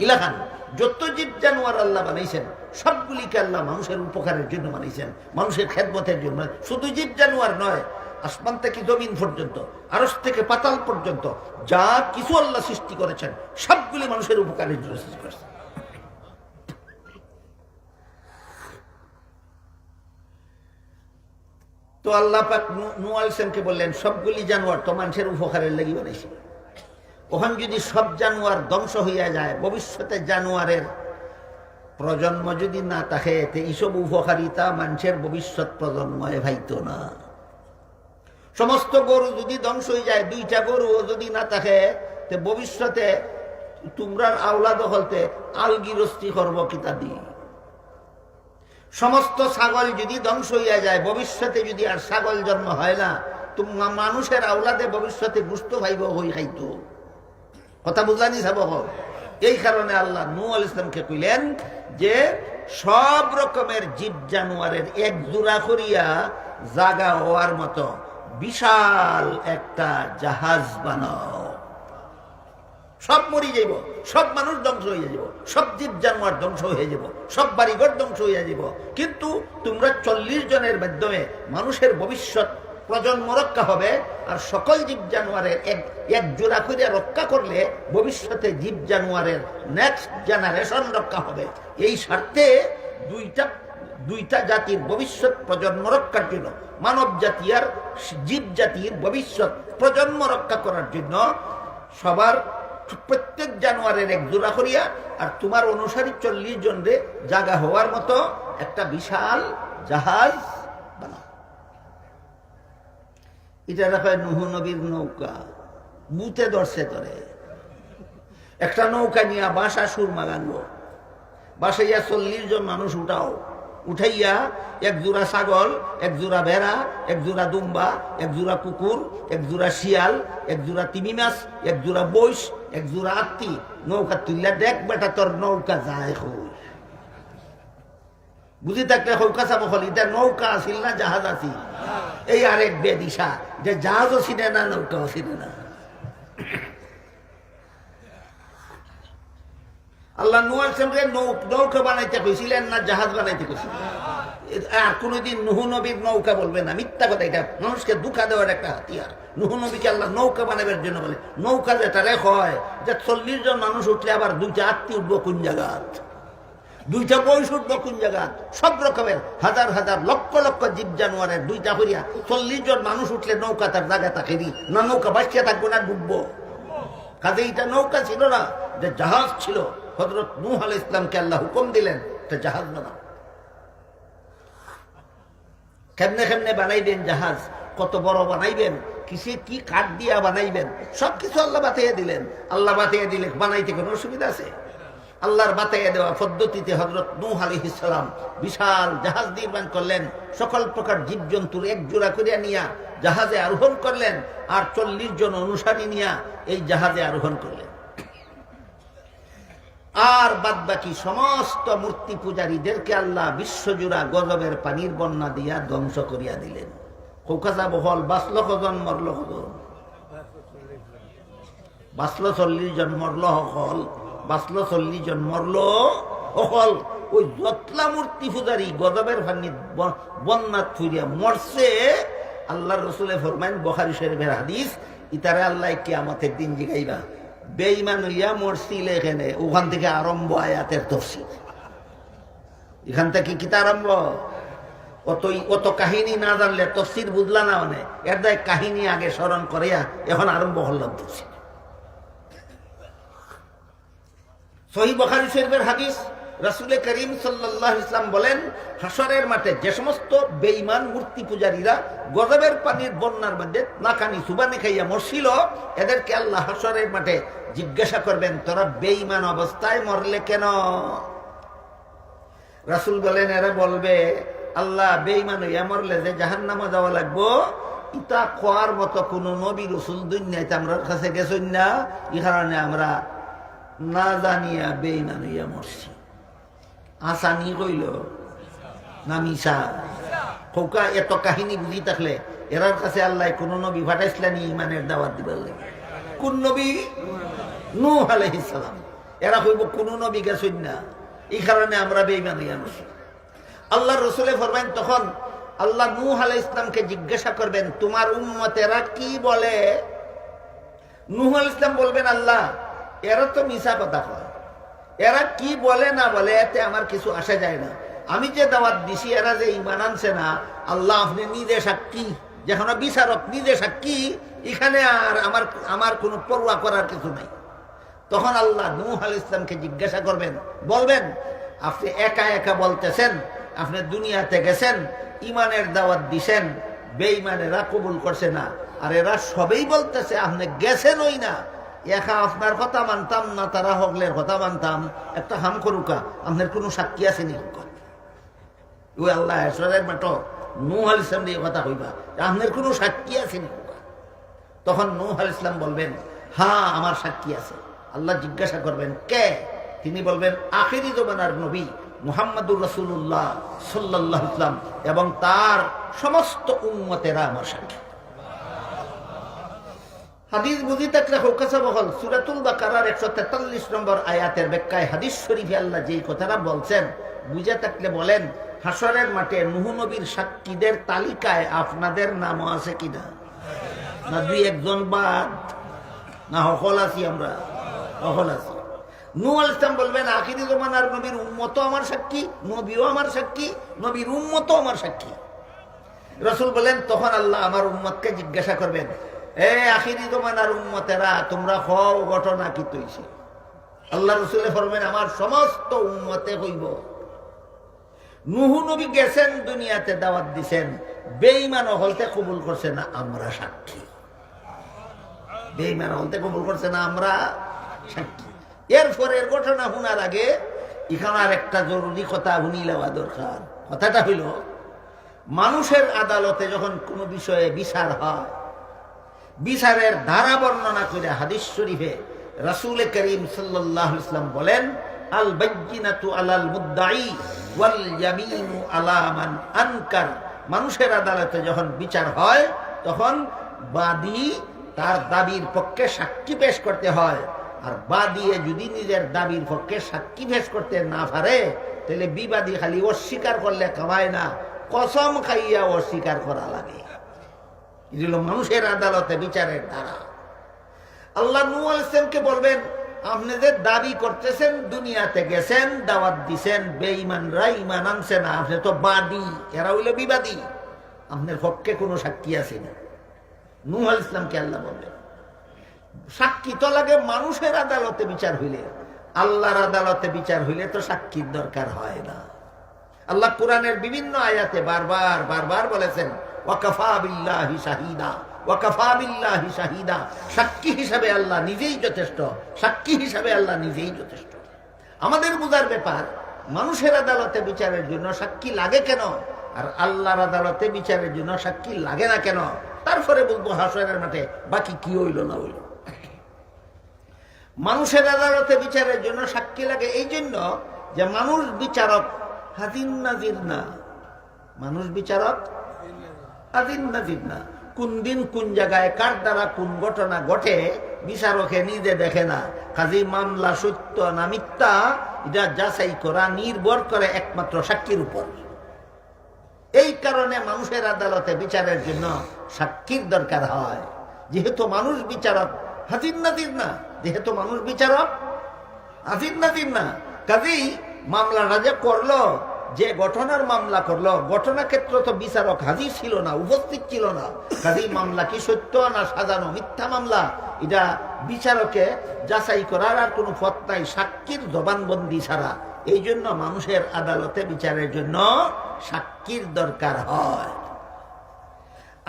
ইলাখান যত জীব জানোয়ার আল্লাহ বানাইছেন সবগুলিকে আল্লাহ মানুষের উপকারের জন্য বানাইছেন, মানুষের খেদমতের জন্য। শুধু জীব জানোয়ার নয়, আসমান থেকে জমিন পর্যন্ত, আরশ থেকে পাতাল পর্যন্ত যা কিছু আল্লাহ সৃষ্টি করেছেন সবগুলি মানুষের উপকারের জন্য সৃষ্টি করেছেন। তো আল্লাহ পাক নূহ আলাইহিস সালামকে বললেন সবগুলি জানোয়ার তো মানুষের উপকারের লাগি বানাইছে। ওখান যদি সব জানোয়ার ধ্বংস হইয়া যায়, ভবিষ্যতে জানোয়ারের প্রজন্ম যদি না থাকে, এইসব উপকারিতা মানুষের ভবিষ্যৎ প্রজন্মে ভাইতো না। সমস্ত গরু যদি ধ্বংস হয়ে যায়, 2টা গরু যদি না থাকে, তে ভবিষ্যতে তোমরা আওলাদ হলতে আলগিরস্তি করব কিতা দি। সমস্ত ছাগল যদি ধ্বংস হইয়া যায়, ভবিষ্যতে যদি আর ছাগল জন্ম হয় না, তোমরা মানুষের আওলাদে ভবিষ্যতে গুস্ত ভাইব হই খাইতো। কথা বুঝলানি সাব? এই কারণে আল্লাহ নূহ আলাইহিস সালামকে কইলেন যে সব রকমের জীব জানোয়ারের এক জোড়া করিয়া জাগা হওয়ার মতো বিশাল একটা জাহাজ বানাও। সব মরি যাইব, সব মানুষ ধ্বংস হয়ে যাব, সব জীব জানোয়ার ধ্বংস হয়ে যাব, সব বাড়িঘর ধ্বংস হয়ে যাব, কিন্তু তোমরা 40 জনের মাধ্যমে মানুষের ভবিষ্যৎ প্রজন্ম রক্ষা হবে। আর সকল জীব জানোয়ারের এক জোড়া করে রক্ষা করলে ভবিষ্যতে জীব জানোয়ারের নেক্সট জেনারেশন রক্ষা হবে। এই স্বার্থে দুইটা জাতির ভবিষ্যৎ প্রজন্ম রক্ষার জন্য, মানব জাতি আর জীব জাতির ভবিষ্যৎ প্রজন্ম রক্ষা করার জন্য সবার প্রত্যেক জানোয়ারের এক জোড়া করিয়া আর তোমার অনুসারী 40 জনরে জাগা হওয়ার মতো একটা বিশাল জাহাজ বানাও। এটা রাখা নূহ নবীর নৌকা। বুতে ধরছে ধরে একটা নৌকা নিয়ে বাসা সুরমা গানবো, বাসাইয়া 40 জন মানুষ উঠাইয়া এক জোড়া ছাগল, এক জোড়া ভেড়া, এক জোড়া দুম্বা, এক জোড়া কুকুর, এক জোড়া শিয়াল, এক জোড়া তিমি মাছ, এক জোড়া বৈশ, এক জোড়া আত্মি নৌকা তুললা। দেখ বেটা তোর নৌকা যায় হই বুঝি থাকলে নৌকা চাব হল। এটা নৌকা আসিল না জাহাজ আসিল? এই আরেক বেদিশা যে জাহাজও চিনে না, নৌকাও চিনে না। আল্লাহ নূহ আলাইহিস সালামকে নৌকা বানাইতে কইছিলেন না জাহাজ বানাইতে কইছিলেন? আর কোনদিন নূহ নবীর নৌকা বলবে না, মিথ্যা কথা। এটা মানুষকে ধোঁকা দেওয়ার একটা হাতিয়ার। নূহ নবীকে আল্লাহ নৌকা বানাবার জন্য বলে। নৌকা যেটা হয় যে 40 জন মানুষ উঠলে আবার 2টা আত্মী উঠবো কোন জায়গাত, 2টা বয়স উঠবো কোন জায়গাত, সব রকমের হাজার হাজার লক্ষ লক্ষ জীব জানোয়ারের 2টা করিয়া 40 জন মানুষ উঠলে নৌকা তার জায়গা থাকে না, নৌকা বাঁচিয়ে থাকবো না, ডুববো। কাজে এটা নৌকা ছিল না, যে জাহাজ ছিল। হযরত নূহ আলাইহিস সালামকে আল্লাহ হুকুম দিলেন একটা জাহাজ বানাও। কেমনে কেমনে বানাইবেন জাহাজ, কত বড় বানাইবেন, কিসে কি কাঠ দিয়া বানাইবেন, সবকিছু আল্লাহ বাতাইয়া দিলেন। আল্লাহ বাতাইয়া দিলে বানাইতে কোনো অসুবিধা আছে? আল্লাহর বাতাইয়া দেওয়া পদ্ধতিতে হযরত নূহ আলাইহিস সালাম বিশাল জাহাজ নির্মাণ করলেন। সকল প্রকার জীবজন্তুর এক জোড়া করিয়া নিয়া জাহাজে আরোহণ করলেন, আর 40 জন অনুসারী নিয়া এই জাহাজে আরোহণ করলেন। আর বাদ বাকি সমস্ত মূর্তি পূজারীদেরকে আল্লাহ বিশ্বজোড়া গজবের পানির বন্যা দিয়া ধ্বংস করিয়া দিলেন। কৌকাজা বহল বাঁচল কজন, মরল কজন? বাঁচল 40 জন, মরল হল। বাঁচল 40 জন, মরল হল। ওই যতলা মূর্তি পূজারী গজবের পানি বন্যা থুইয়া মরছে। আল্লাহ রসুলে ফরমাইন, বুখারী শরীফের হাদিস, ইতারে আল্লাহ কিয়ামতের দিন জিগাইবা বেঈমান হইয়া মরছিল এখানে, ওখান থেকে আরম্ভ আয়াতের তফসির। এখান থেকে কিতা আরম্ভ? অত কাহিনী না জানলে তফসির বুঝলা না, মানে এর দায় কাহিনী আগে স্মরণ করিয়া এখন আরম্ভ হলাম তফসির। সহিহ বুখারী শরীফের হাদিস, রাসূল করিম সাল্লাল্লাহু আলাইহি ওয়াসাল্লাম বলেন, হাসরের মাঠে যে সমস্ত বেঈমান মূর্তি পূজারীরা গজবের পানির বন্যার মধ্যে নাকানি সুবানি খাইয়া মরছিল, এদেরকে আল্লাহ হাসরের মাঠে জিজ্ঞাসা করবেন, তোরা বেঈমান অবস্থায় মরলে কেন? রাসূল বলেন, এরা বলবে, আল্লাহ বেঈমান হইয়া মরলে যে জাহান্নামে যাওয়া লাগবো, ইটা কোয়ার মতো কোন নবী রাসূল দুনিয়াতে আমরা কাছে গেছেন না, এই কারণে আমরা না জানিয়া বেঈমান হইয়া মরছি। আসানি কইল না মিশা? খোকা এত কাহিনী বুঝি থাকলে এরার কাছে আল্লাহ কোন নবী পাঠাইছিলেন ইমানের দাওয়াত দিবার লাগে? কোন নবী? নূহ আলাইহিস সালাম। এরা কইব কোন নবী গেছেন না, এই কারণে আমরা বেঈমান হইয়া মরছি। আল্লাহ রসুলে ফরমাইন, তখন আল্লাহ নূহ আলাইহিস সালামকে জিজ্ঞাসা করবেন, তোমার উম্মতেরা কি বলে? নূহ আলাইহিস সালাম বলবেন, আল্লাহ এরা তো মিশা কথা কয়, এরা কি বলে না বলে এতে আমার কিছু আসে যায় না। আমি যে দাওয়াত দিছি এরা যে ঈমান আনছে না, আল্লাহ আপনি নিজে সাক্ষী, যেখানে বিচারক নিজে সাক্ষী, এখানে আর আমার কোনো পরোয়া করার কিছু নাই। তখন আল্লাহ নূহ আলাইহিস সালামকে জিজ্ঞাসা করবেন, বলবেন, আপনি একা একা বলতেছেন আপনি দুনিয়াতে গেছেন, ইমানের দাওয়াত দিছেন, বেঈমানেরা কবুল করছে না, আর এরা সবেই বলতেছে আপনি গেছেন ওই না, একা আপনার কথা মানতাম না, তারা হগলের কথা মানতাম, একটা হাম করুকা, আপনার কোনো সাক্ষী আছে নি? ওই আল্লাহ আসরের মাটো নূহ আলাইহিস সালাম দিয়ে কথা কইবা, আপনার কোনো সাক্ষী আছে নি? তখন নূহ আলাইহিস সালাম বলবেন, হ্যাঁ আমার সাক্ষী আছে। আল্লাহ জিজ্ঞাসা করবেন, কে? তিনি বলবেন, আখিরি জমানার নবী মুহাম্মদুর রাসূলুল্লাহ সাল্লাল্লাহু আলাইহি ওয়াসাল্লাম এবং তার সমস্ত উম্মতেরা আমার সাক্ষী। হাদিস বুঝি থাকলে হোকাসা বহল সূরাতুল বাকারার 143 নম্বর আয়াতের ব্যাখ্যায় হাদিস শরীফে আল্লাহ যেই কথাটা বলছেন বুঝে থাকলে বলেন, হাসরের মাঠে নূহ নবীর সাক্ষীদের তালিকায় আপনাদের নামও আছে কিনা? না দুই একজন বাদ? না সকল আছি আমরা? সকল আছি। নূহ আলাইহিস সালাম বলবেন, আখিরি জমানার নবীর উম্মতও আমার সাক্ষী, নবীও আমার সাক্ষী, নবীর উম্মতও আমার সাক্ষী। রাসূল বলেন, তখন আল্লাহ আমার উম্মতকে জিজ্ঞাসা করবেন, এ আখিরি জমানার উম্মতেরা তোমরা হও, ঘটনা কি তৈছে? আল্লাহ রাসূলে ফরমায়েন, আমার সমস্ত উম্মতে হইব, নূহ নবী গেছেন দুনিয়াতে দাওয়াত দিছেন, বেঈমান হলতে কবুল করছে না, আমরা সাক্ষী। বেঈমান হলতে কবুল করছে না, আমরা সাক্ষী। এরপরের ঘটনা শোনার আগে এখানে আর একটা জরুরি কথা শুনি লওয়া দরকার। কথাটা হইল, মানুষের আদালতে যখন কোনো বিষয়ে বিচার হয়, বিচারের ধারা বর্ণনা করে হাদিস শরীফে রাসূল করিম সাল্লাল্লাহু আলাইহি ওয়াসাল্লাম বলেন, আল বাইয়িনাতু আলাল মুদ্দাঈ ওয়াল ইয়ামিনু আলা মান আনকার। মানুষের আদালতে যখন বিচার হয় তখন বাদী তার দাবির পক্ষে সাক্ষী পেশ করতে হয়, আর বাদী যদি নিজের দাবির পক্ষে সাক্ষী পেশ করতে না পারে তাহলে বিবাদী খালি অস্বীকার করলে কামায় না, কসম খাইয়া অস্বীকার করা লাগে। এগুলো মানুষের আদালতে বিচারের ধারা। আল্লাহ নূহ আলাইহিস সালামকে বলবেন, আপনি যে দাবি করতেছেন দুনিয়াতে গেছেন দাওয়াত দিছেন, বেঈমানরা ঈমান আনছে না, আপনি তো বাদী, এরা হইল বিবাদী, আপনার পক্ষে কোনো সাক্ষী আছে না? নূহ আলাইহিস সালামকে আল্লাহ বললেন, সাক্ষী তো লাগে মানুষের আদালতে বিচার হইলে, আল্লাহর আদালতে বিচার হইলে তো সাক্ষীর দরকার হয় না। আল্লাহ কোরআনের বিভিন্ন আয়াতে বারবার বারবার বলেছেন, ওয়াকাফা বিল্লাহি শাহিদা, ওয়াকাফা বিল্লাহি শাহিদা, সাক্ষী হিসাবে আল্লাহ নিজেই যথেষ্ট, সাক্ষী হিসাবে আল্লাহ নিজেই যথেষ্ট। আমাদের বুঝার ব্যাপার, মানুষের আদালতে বিচারের জন্য সাক্ষী লাগে কেন, আর আল্লাহর আদালতে বিচারের জন্য সাক্ষী লাগে না কেন, তারপরে বলবো হাসরের মাঠে বাকি কি হইল না হইল। মানুষের আদালতে বিচারের জন্য সাক্ষী লাগে এই জন্য যে মানুষ বিচারক হাজির নাজির না, মানুষ বিচারক হাজির নাজির না। কোন দিন কোন জায়গায় কার দ্বারা কোন ঘটনা ঘটে বিচারকে নিজে দেখে না, কাজী মামলা সত্য না মিথ্যা এটা যাচাই করা নির্ভর করে একমাত্র সাক্ষীর উপর। এই কারণে মানুষের আদালতে বিচারের জন্য সাক্ষীর দরকার হয়, যেহেতু মানুষ বিচারক হাজির নাজির না। যেহেতু মানুষ বিচারক, আজিজ নাজির না। কাজেই মামলাটা যে করলো, যে ঘটনার মামলা করলো, ঘটনা ক্ষেত্র তো বিচারক হাজির ছিল না, উপস্থিত ছিল না। কাজেই মামলা কি সত্য না সাজানো মিথ্যা মামলা, এটা বিচারকে যাচাই করার আর কোনো পথ নাই সাক্ষীর জবানবন্দি ছাড়া। এই জন্য মানুষের আদালতে বিচারের জন্য সাক্ষীর দরকার হয়।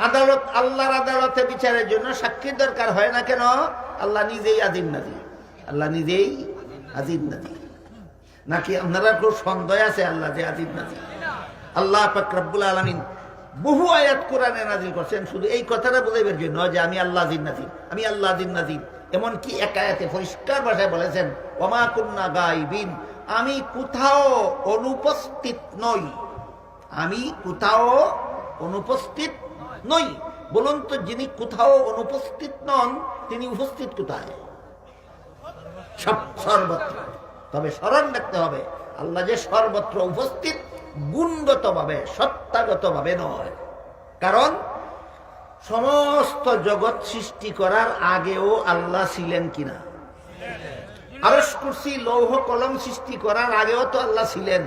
আদালত, আল্লাহর আদালতে বিচারের জন্য সাক্ষীর দরকার হয় না কেন? আল্লাহ নিজেই আজিজ নাজির। আল্লাহ নিজেই আজিজ নাজির। নাকি আপনারা খুব সন্দেহ আছে আল্লাহ যে আজিজ নাজির? আল্লাহ পাক রব্বুল আলামিন বহু আয়াত কোরআনে নাজিল করছেন শুধু এই কথাটা বোঝাইবার জন্য যে আমি আল্লাহ আজিজ নাজির, আমি আল্লাহ আজিজ নাজির। এমনকি এক আয়াতে পরিষ্কার ভাষায় বলেছেন, ওমা কুন্না গায়বিন, আমি কোথাও অনুপস্থিত নই। আমি কোথাও অনুপস্থিত নই। বলুন তো, যিনি কোথাও অনুপস্থিত নন তিনি উপস্থিত কোথায়? সর্বত্র। তবে স্মরণ রাখতে হবে, আল্লাহ যে সর্বত্র উপস্থিত গুণগত ভাবে, সত্তাগত ভাবে নয়। কারণ সমস্ত জগৎ সৃষ্টি করার আগেও আল্লাহ ছিলেন কিনা? আরশ কুরসি লৌহ কলম সৃষ্টি করার আগেও তো আল্লাহ ছিলেন।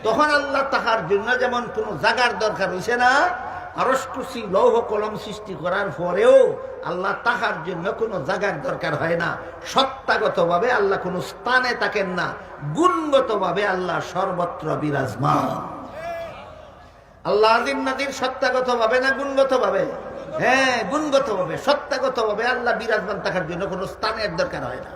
তখন আল্লাহ তাহার জন্য যেমন কোনো জায়গার দরকার হইছে না, আরশ কুরসি লৌহ কলম সৃষ্টি করার পরেও আল্লাহ তাহার জন্য কোনো জায়গার দরকার হয় না। সত্তাগত ভাবে আল্লাহ কোনো স্থানে থাকেন না, গুণগত ভাবে আল্লাহ সর্বত্র বিরাজমান। আল্লাহ আজিজ নাজির সত্তাগত ভাবে না গুণগত ভাবে? হ্যাঁ, গুণগত ভাবে, সত্তাগত ভাবে আল্লাহ বিরাজমান থাকার জন্য কোনো স্থানের দরকার হয় না।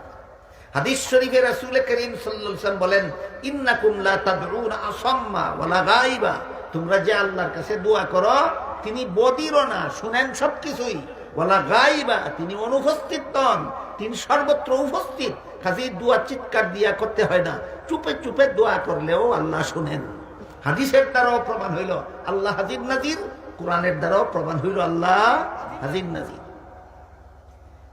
হাদিস শরীফে রাসূল করিম সাল্লাল্লাহু আলাইহি ওয়াসাল্লাম বলেন, ইন্নাকুম লা তাদউনা আসাম্মা ওয়ালা গায়বা, তোমরা যে আল্লাহর কাছে দোয়া করো তিনি বদিরও না, শুনেন সবকিছুই। ওয়ালা গায়বা, তিনি অনুপস্থিত নন, তিনি সর্বত্র উপস্থিত। কাজেই দোয়া চিৎকার দিয়া করতে হয় না, চুপে চুপে দোয়া করলেও আল্লাহ শুনেন। হাদিসের দ্বারাও প্রমাণ হইল আল্লাহ আজিজ নাজির, কোরআনের দ্বারাও প্রমাণ হইল আল্লাহ আজিজ নাজির।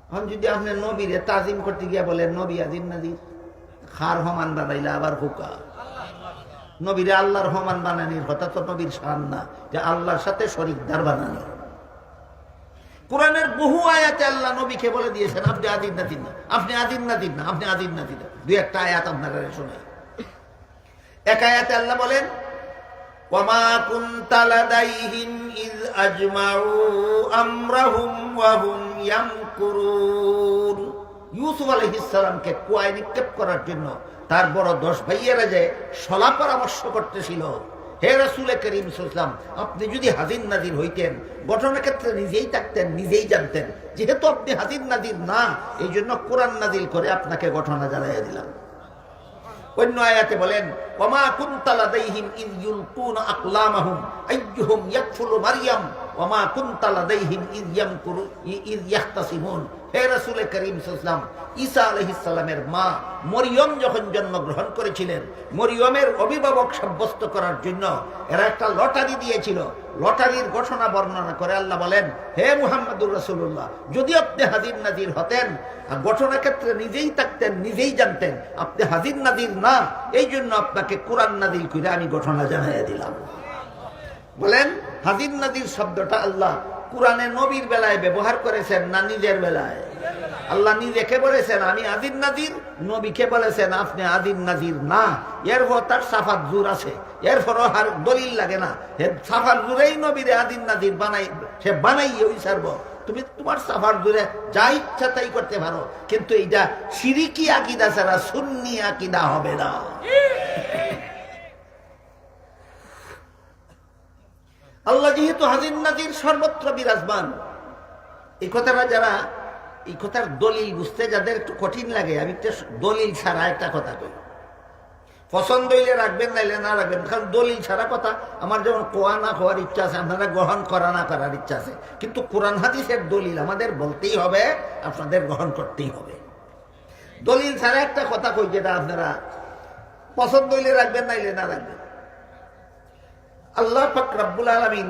এখন যদি আপনি নবীরে তাজিম করতে গিয়া বলেন নবী আজিজ নাজির, খার হমান বানাইলে আবার হুকা। নবীরে আল্লাহর হমান বানানির কথা তো নবীর শান না, যে আল্লাহর সাথে শরীকদার বানানি। কোরআনের বহু আয়াতে আল্লাহ নবীকে বলে দিয়েছেন আপনি আজিজ নাজির না, আপনি আজিজ নাজির না, আপনি আজিজ নাজির না। দুই একটা আয়াত আপনারা শোনাই। এক আয়াতে আল্লাহ বলেন, ওয়ামা কুনতা লাদাইহিম ইয আজমাউ আমরাহুম ওয়া হুম ইয়ামকুরুন। ইউসুফ আলাইহিস সালামকে কুয়ায় নিক্ষেপ করার জন্য তার বড় 10 ভাইয়েরা যে সলা পরামর্শ করতেছিল, হে রাসূল করিম সাল্লাল্লাহু আলাইহি ওয়াসাল্লাম, আপনি যদি হাজির নাজির হইতেন, ঘটনা ক্ষেত্রে নিজেই থাকতেন, নিজেই জানতেন। যেহেতু আপনি হাজির নাজির না, এই জন্য কোরআন নাজিল করে আপনাকে ঘটনা জানাইয়া দিলাম। অন্য আয়াতে বলেন, ওমা কুনতা লাদাইহিম ইয ইউলকুনা আকলামাহুম আইয়ুহুম ইয়াকফুলু মারইয়াম ওমা কুনতা লাদাইহিম ইয ইয়ামকুরু ইয ইয়াখতাসিমুন। হে রাসূল করিম সাল্লাল্লাহু আলাইহি ওয়াসাল্লাম, ঈসা আলাইহিস সালামের মা মরিয়ম যখন জন্মগ্রহণ করেছিলেন, মরিয়মের অভিভাবক সাব্যস্ত করার জন্য এরা একটা লটারি দিয়েছিল। লটারির ঘটনা বর্ণনা করে আল্লাহ বলেন, হে মুহাম্মদুর রাসূলুল্লাহ, যদি আপনি হাজির নাজির হতেন, ঘটনা ক্ষেত্রে নিজেই থাকতেন, নিজেই জানতেন, আপনি হাজির নাজির না, এই জন্য আপনাকে কোরআন নাজিল করে আমি ঘটনা জানাইয়া দিলাম। বলেন, হাজির নাজির শব্দটা আল্লাহ কোরআনে নবীর বেলায় ব্যবহার করেছেন না নিজের বেলায়? আল্লাহ নিজেকে বলেছেন আমি আজিজ নাজির, নবীকে বলেছেন আপনি আজিজ নাজির না। এরপর তার সাফাত জোর আছে, এরপরও আর দলিল লাগে না। সাফাত জোরেই নবীরে আজিজ নাজির বানাই, সে বানাইয়ে ওই সারব। তুমি তোমার সাফার জোরে যা ইচ্ছা তাই করতে পারো, কিন্তু এইটা শিরিকি আকীদা ছাড়া সুন্নি আকীদা হবে না। আল্লাহ যেহেতু হাজির নাজির সর্বত্র বিরাজমান, এই কথাটা যারা, এই কথার দলিল বুঝতে যাদের একটু কঠিন লাগে, আমি একটা দলিল ছাড়া একটা কথা কই। পছন্দ হইলে রাখবেন, নাইলে না রাখবেন, কারণ দলিল ছাড়া কথা আমার যেমন কোয়া না হওয়ার ইচ্ছা আছে, আপনারা গ্রহণ করা না করার ইচ্ছা আছে, কিন্তু কোরআন হাদিসের দলিল আমাদের বলতেই হবে, আপনাদের গ্রহণ করতেই হবে। দলিল ছাড়া একটা কথা কই, যেটা আপনারা পছন্দ হইলে রাখবেন, নাইলে না রাখবেন। আল্লাহ পাক রব্বুল আলামিন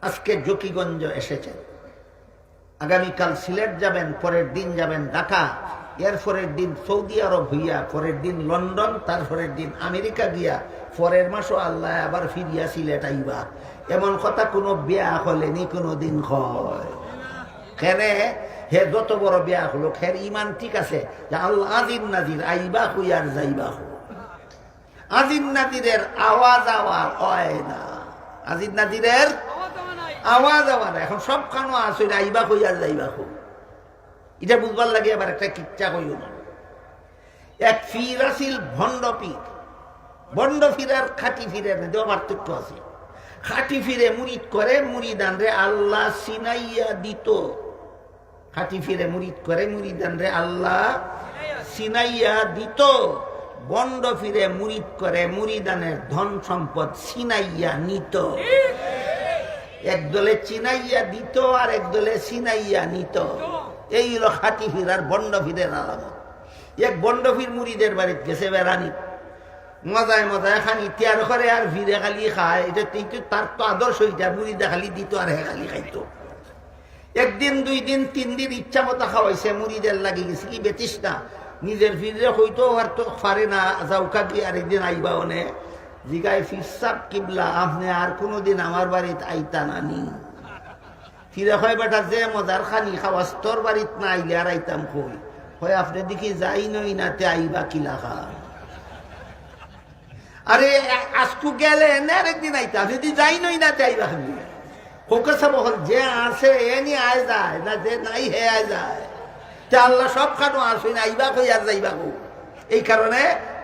আজকে জকিগঞ্জ এসেছেন, আগামীকাল সিলেট যাবেন, পরের দিন যাবেন ঢাকা, এর পরের দিন সৌদি আরব হইয়া, পরের দিন লন্ডন, তারপরের দিন আমেরিকা গিয়া, পরের মাসও আল্লাহ আবার ফিরিয়া সিলেট আইবা। এমন কথা কোনো বিয়া হলেনি কোনো দিন হয়? কেন? হে যত বড় বিয়া হলো হের ইমান ঠিক আছে যে আল্লাহ আজির নাজির আইবা হই আর যাইবা হো। আজির নাজিরের আওয়াজ হয় না, আজির নাজিরের আওয়াজ না। এখন সব কানো আসে আইবা হই আর যাইবা হো। এটা বুঝবার লাগে আবার একটা কিচ্ছা কইও না। এক ফির আসিল ভণ্ড পীর। ভণ্ড ফির আর খাঁটি ফিরের মধ্যে পার্থক্য আছে। খাঁটি ফিরে মুরিদ করে, মুরিদান রে আল্লাহ সিনাইয়া দিত। খাঁটি ফিরে মুরিদ করে, মুরিদান রে আল্লাহ সিনাইয়া দিত। বন্ড ফিরে মুরিদ করে, মুরিদানের ধন সম্পদ সিনাইয়া নিত। একদলে চিনাইয়া দিত আর একদলে সিনাইয়া নিত। এই হলো খাঁটি ফির আর বন্ড ফিরের আলামত। এক বন্ড ফির মুরিদের বাড়িতে গেছে বেড়ানি, মজায় মজায় খানি তিয়ার করে আর ভিড়ে খালি খায়। এটা কিন্তু তার তো আদর্শ, এটা মুড়িদা খালি দিত আর হে খালি খাইতো। একদিন, 2 দিন, 3 দিন ইচ্ছা মতো খাওয়াইছে, মুড়িদের লাগি গেছে কি বেতিস না, নিজের ফিরে হইতো আর তো পারে না যাওকা কি আরেকদিন আইবা অনে জিগায় ফিরসাব কিবলা আপনি আর কোনোদিন আমার বাড়িতে আইতা নানি। ফিরে হয় বেটা যে মজার খানি খাওয়াস তোর বাড়িতে না আইলে আর আইতাম কই হয় আপনি দেখি যাই নই নাতে আইবা কিলা খা। আরে আজকু গেলে আরেকদিন আইতা যদি যাই নই না চাইবা হোকেছে বহল যে আসে এ নিয়ে আয় যায় না, যে নাই হে আয় যায়। তে আল্লাহ সব খানো আসে না আইবা কই আর যাইবা কো। এই কারণে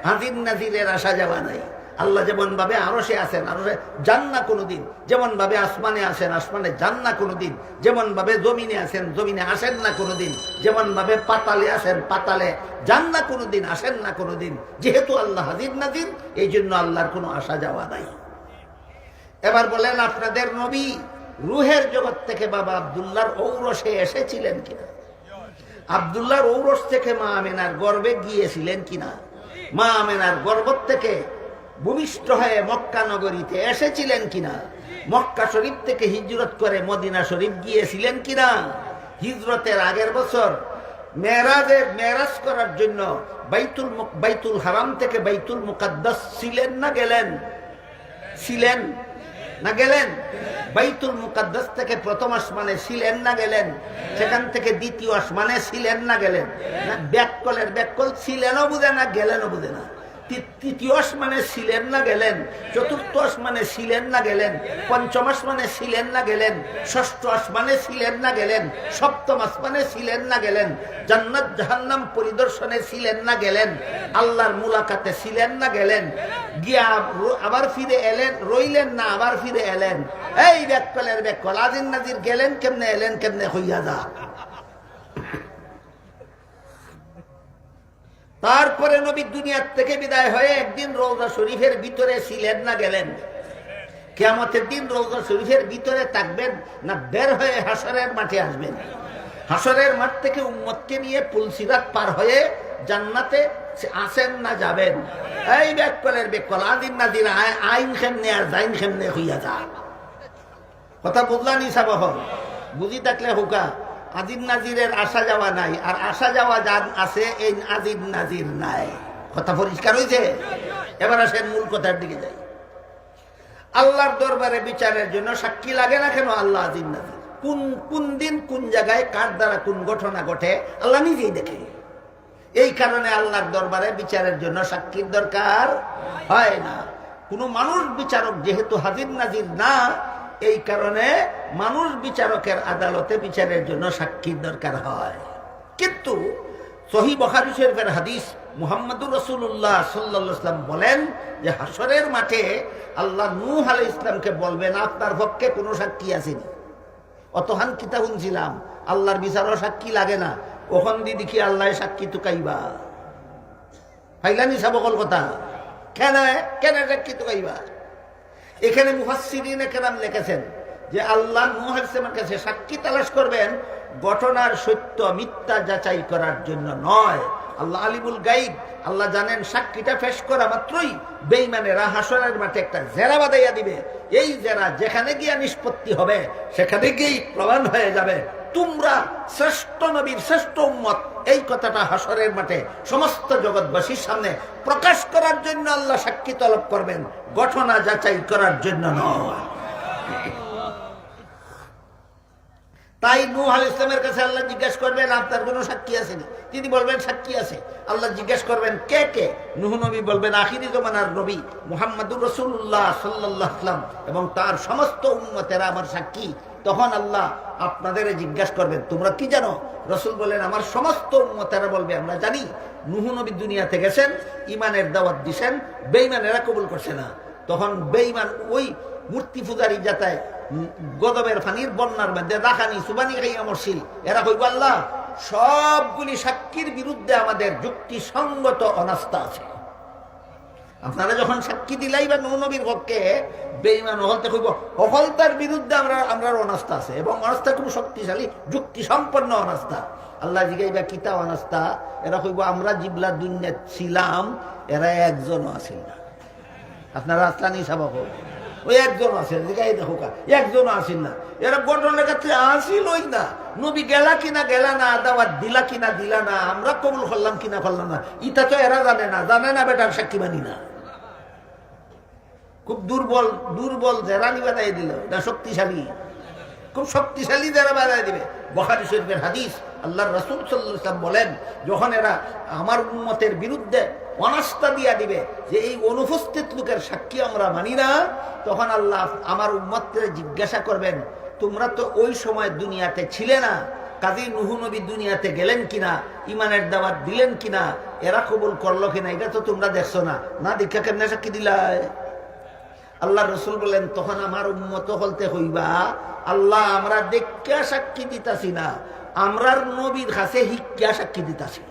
হাজির নাজিরের আসা যাওয়া নাই। আল্লাহ যেমন ভাবে আরশে আছেন, আরশে যান না কোনোদিন। যেমন ভাবে আসমানে আসেন, আসমানে যান না কোনোদিন। যেমন ভাবে জমিনে আসেন, জমিনে আসেন না কোনোদিন। যেমন ভাবে পাতালে আসেন, পাতালে যান না কোনোদিন, আসেন না কোনোদিন। যেহেতু আল্লাহ হাজির নাজির, এই জন্য আল্লাহর কোনো আসা যাওয়া নাই। এবার বলেন আপনাদের নবী রুহের জগৎ থেকে বাবা আব্দুল্লাহর ঔরসে এসেছিলেন কিনা? আব্দুল্লাহর ঔরস থেকে মা আমেনার গর্ভে গিয়েছিলেন কিনা? মা আমেনার গর্ভ থেকে ভূমিষ্ঠ হয়ে মক্কা নগরীতে এসেছিলেন কিনা? মক্কা শরীফ থেকে হিজরত করে মদিনা শরীফ গিয়েছিলেন কিনা? হিজরতের আগের বছর মেরাজ করার জন্য বাইতুল হারাম থেকে বাইতুল মুকাদ্দাস ছিলেন না গেলেন? ছিলেন না গেলেন? বাইতুল মুকাদ্দাস থেকে প্রথম আসমানে ছিলেন না গেলেন? সেখান থেকে দ্বিতীয় আসমানে ছিলেন না গেলেন? না ব্যাককল ছিলেনও বুঝে না, গেলেনও বুঝে না। তৃতীয় আসমানে ছিলেন না গেলেন? চতুর্থ আসমানে ছিলেন না গেলেন? পঞ্চম আসমানে ছিলেন না গেলেন? ষষ্ঠ আসমানে ছিলেন না গেলেন? সপ্তম আসমানে ছিলেন না গেলেন? জান্নাত জাহান্নাম পরিদর্শনে ছিলেন না গেলেন? আল্লাহর মুলাকাতে ছিলেন না গেলেন? গিয়া আবার ফিরে এলেন, রইলেন না আবার ফিরে এলেন? এই ব্যাককল আজির নাজির গেলেন কেমনে, এলেন কেমনে হইয়া যা। তারপরে নবী দুনিয়ার থেকে বিদায় হয়ে একদিন রওজা শরীফের ভিতরে ছিলেন না গেলেন? কিয়ামতের দিন রওজা শরীফের ভিতরে থাকবেন না বের হয়ে হাসরের মাঠে আসবেন? হাসরের মাঠ থেকে উম্মতকে নিয়ে পুলসিরাত পার হয়ে জান্নাতে আসেন না যাবেন? এই ব্যাককল আদিন নাদির আইন খেমনে আর জাইন খেমনে হইয়া যা। কথা বুঝলানি সাবহ? বুঝি থাকলে হুকা আজির নাজিরের আসা যাওয়া নাই, আর আসা যাওয়া যান আছে এই আজির নাজির নাই। কথা পরিষ্কার হয়েছে? এবার আসেন মূল কথার দিকে যাই। আল্লাহর দরবারে বিচারের জন্য সাক্ষী লাগে না কেন? আল্লাহ আজির নাজির। কোন দিন কোন জায়গায় কার দ্বারা কোন ঘটনা ঘটে আল্লাহ নিজেই দেখে। এই কারণে আল্লাহর দরবারে বিচারের জন্য সাক্ষীর দরকার হয় না। কোনো মানুষ বিচারক যেহেতু হাজির নাজির না, এই কারণে মানুষ বিচারকের আদালতে বিচারের জন্য সাক্ষীর দরকার হয়। কিন্তু সহিহ বুখারী শরীফের হাদিস, মুহাম্মদুর রাসূলুল্লাহ সাল্লাল্লাহু আলাইহি ওয়াসাল্লাম বলেন যে হাসরের মাঠে আল্লাহ নূহ আলাইহিস সালামকে বলবেন আপনার পক্ষে কোনো সাক্ষী আসেনি। অতহান কিতা শুনছিলাম আল্লাহর বিচারও সাক্ষী লাগে না, ওখান দিয়ে দেখি আল্লাহ সাক্ষী তুকাইবা। ফাইলানি সাবকল কথা কেন সাক্ষী তুকাইবা? এখানে মুফাসসিরিনে কেরাম লিখেছেন যে আল্লাহ নূহ আলাইহিস সালামের কাছে সাক্ষী তালাশ করবেন ঘটনার সত্য মিথ্যা যাচাই করার জন্য নয়। আল্লাহ আলিমুল গাইব, আল্লাহ জানেন সাক্ষীটা পেশ করা মাত্রই বেঈমানেরা হাসরের মাঠে একটা জেরা বাঁধাইয়া দিবে। এই জেরা যেখানে গিয়া নিষ্পত্তি হবে সেখানে গিয়েই প্রমাণ হয়ে যাবে তোমরা শ্রেষ্ঠ নবীর শ্রেষ্ঠ উম্মত। এই কথাটা হাসরের মাঠে সমস্ত জগৎবাসীর সামনে প্রকাশ করার জন্য আল্লাহ সাক্ষী তলব করবেন, ঘটনা যাচাই করার জন্য নয়। তাই নূহ আলাইহিস সালামের কাছে আল্লাহ জিজ্ঞেস করবেন আপনার কোনো সাক্ষী আছেনি? তিনি বলবেন সাক্ষী আছে। আল্লাহ জিজ্ঞেস করবেন কে কে? নূহ নবী বলবেন আখিরি জমানার নবী মুহাম্মদুর রাসূলুল্লাহ সাল্লাল্লাহু আলাইহি ওয়াসাল্লাম এবং তার সমস্ত উম্মতেরা আমার সাক্ষী। তখন আল্লাহ আপনাদের জিজ্ঞাসা করবেন তোমরা কি জানো? রাসূল বলেন আমার সমস্ত উম্মতেরা বলবে আমরা জানি। নূহ নবী দুনিয়াতে গেছেন, ঈমানের দাওয়াত দিয়েছেন, বেঈমানেরা কবুল করছে না। তখন বেঈমান ওই মূর্তি পূজারী যাতায় গদবের পানির বন্যার মধ্যে রাখানি সুবানি খাইয়া মরছিল, এরা কইব আল্লাহ সবগুলি সাক্ষীর বিরুদ্ধে আমাদের যুক্তিসঙ্গত অনাস্থা আছে। আপনারা যখন সাক্ষী দিলাইবা নূহ নবীর পক্ষে, বেঈমান হলতে কইব অহলতার বিরুদ্ধে আমরা অনাস্থা আছে এবং অনাস্থা খুব শক্তিশালী যুক্তি সম্পন্ন অনাস্থা। আল্লাহ জিগাইবা কিতা অনাস্থা? এরা কইব আমরা জিবলা দুনিয়া ছিলাম, এরা একজনও আসিল না। আপনারা আসলানি সাবাব ওই একজন আসেন, দেখো একজনও আসিল না। এরা ঘটনার কাছে আসিলই না। নবী গেলা কিনা গেলা না, দাওয়াত দিলা কিনা দিলা না, আমরা কবুল করলাম কিনা করলাম না, ইটা তো এরা জানে না বেটার সাক্ষী মানি না। খুব দুর্বল যারা বানাই দিল, এটা শক্তিশালী, খুব শক্তিশালী যারা বানাই দিবে। বুখারী শরীফের হাদিস, আল্লাহর রাসূল সাল্লাল্লাহু আলাইহি ওয়াসাল্লাম বলেন যখন এরা আমার উম্মতের বিরুদ্ধে অনাস্থা দিয়া দিবে যে এই অনুপস্থিত লোকের সাক্ষী আমরা মানি না, তখন আল্লাহ আমার উম্মতকে জিজ্ঞাসা করবেন তোমরা তো ওই সময় দুনিয়াতে ছিলে না, কাজী নূহ নবী দুনিয়াতে গেলেন কিনা, ঈমানের দাওয়াত দিলেন কিনা, এরা কবুল করলো কিনা, এটা তো তোমরা দেখছো না, না দীক্ষা কেমনে সাক্ষী দিলাই? আল্লাহ রসুল বলেন তখন আমার উম্মত হলতে হইবা আল্লাহ আমরা দেখা সাক্ষী দিতাছি না, আমরার নবীর কাছে হিক্কা সাক্ষী দিতাছি।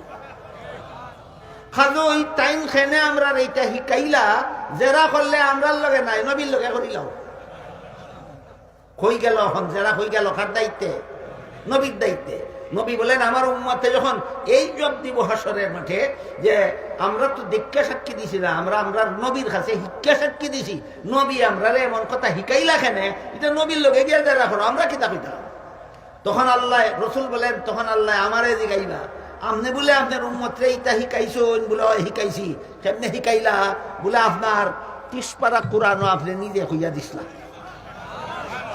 খাজো ওই টাইম খেনে আমরা এইটা হিকাইলা জেরা করলে আমরার লগে নাই, নবীর লগে করিলাম। হই গেল এখন জেরা হই গেল কার দায়িত্বে? নবীর দায়িত্বে। নবী বলেন আমার উম্মতে যখন এই জব দিব হাসরের মাঠে যে আমরা তো দীক্ষা সাক্ষী দিছি না, আমরা নবীর কাছে হিক্কা সাক্ষী দিছি, নবী আমরা এমন কথা হিকাইলা খেনে, এটা নবীর লোকে গিয়ে দেখা করো আমরা কিতা কইতাম? তখন আল্লাহ রসুল বলেন তখন আল্লাহ আমারে জিগাইবা আপনি বলে আপনার উম্মতরে ইটা হিকাইছেন? বলে হিকাইছি। কেমনে হিকাইলা? বলে আপনার 30 পারা কোরআনও আপনি নিজে হইয়া দিসলা।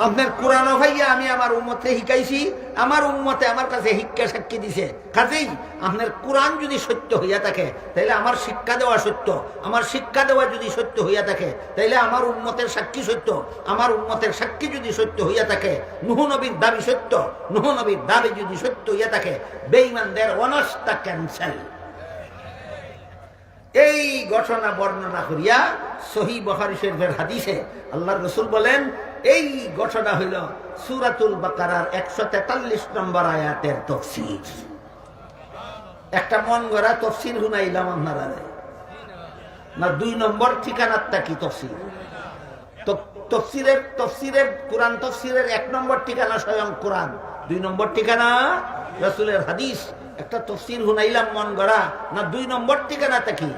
আপনার কোরআন ভাইয়া আমি আমার উম্মতে শিখাইছি, আমার উম্মতে আমার কাছে শিক্ষা সাক্ষী দিছে। কাজেই আপনার কোরআন যদি সত্য হইয়া থাকে তাইলে আমার শিক্ষা দেওয়া সত্য, আমার শিক্ষা দেওয়া যদি সত্য হইয়া থাকে তাইলে আমার উম্মতের সাক্ষী সত্য, আমার উম্মতের সাক্ষী যদি সত্য হইয়া থাকে নূহ নবীর দাবি সত্য, নূহ নবীর দাবি যদি সত্য হইয়া থাকে বেঈমানদের অনাস্থা ক্যান্সেল। এই ঘটনা বর্ণনা করিয়া সহিহ বুখারী শরীফের হাদিসে আল্লাহর রাসূল বলেন এই ঘটনা হইল সূরাতুল বাকারার 143 নম্বর আয়াতের তাফসীর। একটা মন গড়া তাফসীর শুনাইলাম আপনারা না, 2 নম্বর ঠিকানাটা কি তাফসীর? তো তাফসীরের কোরআন তাফসীরের 1 নম্বর ঠিকানা স্বয়ং কোরআন, 2 নম্বর ঠিকানা রাসূলের হাদিস। একটা তাফসীর শুনাইলাম মন গড়া না, 2 নম্বর ঠিকানাটা কি?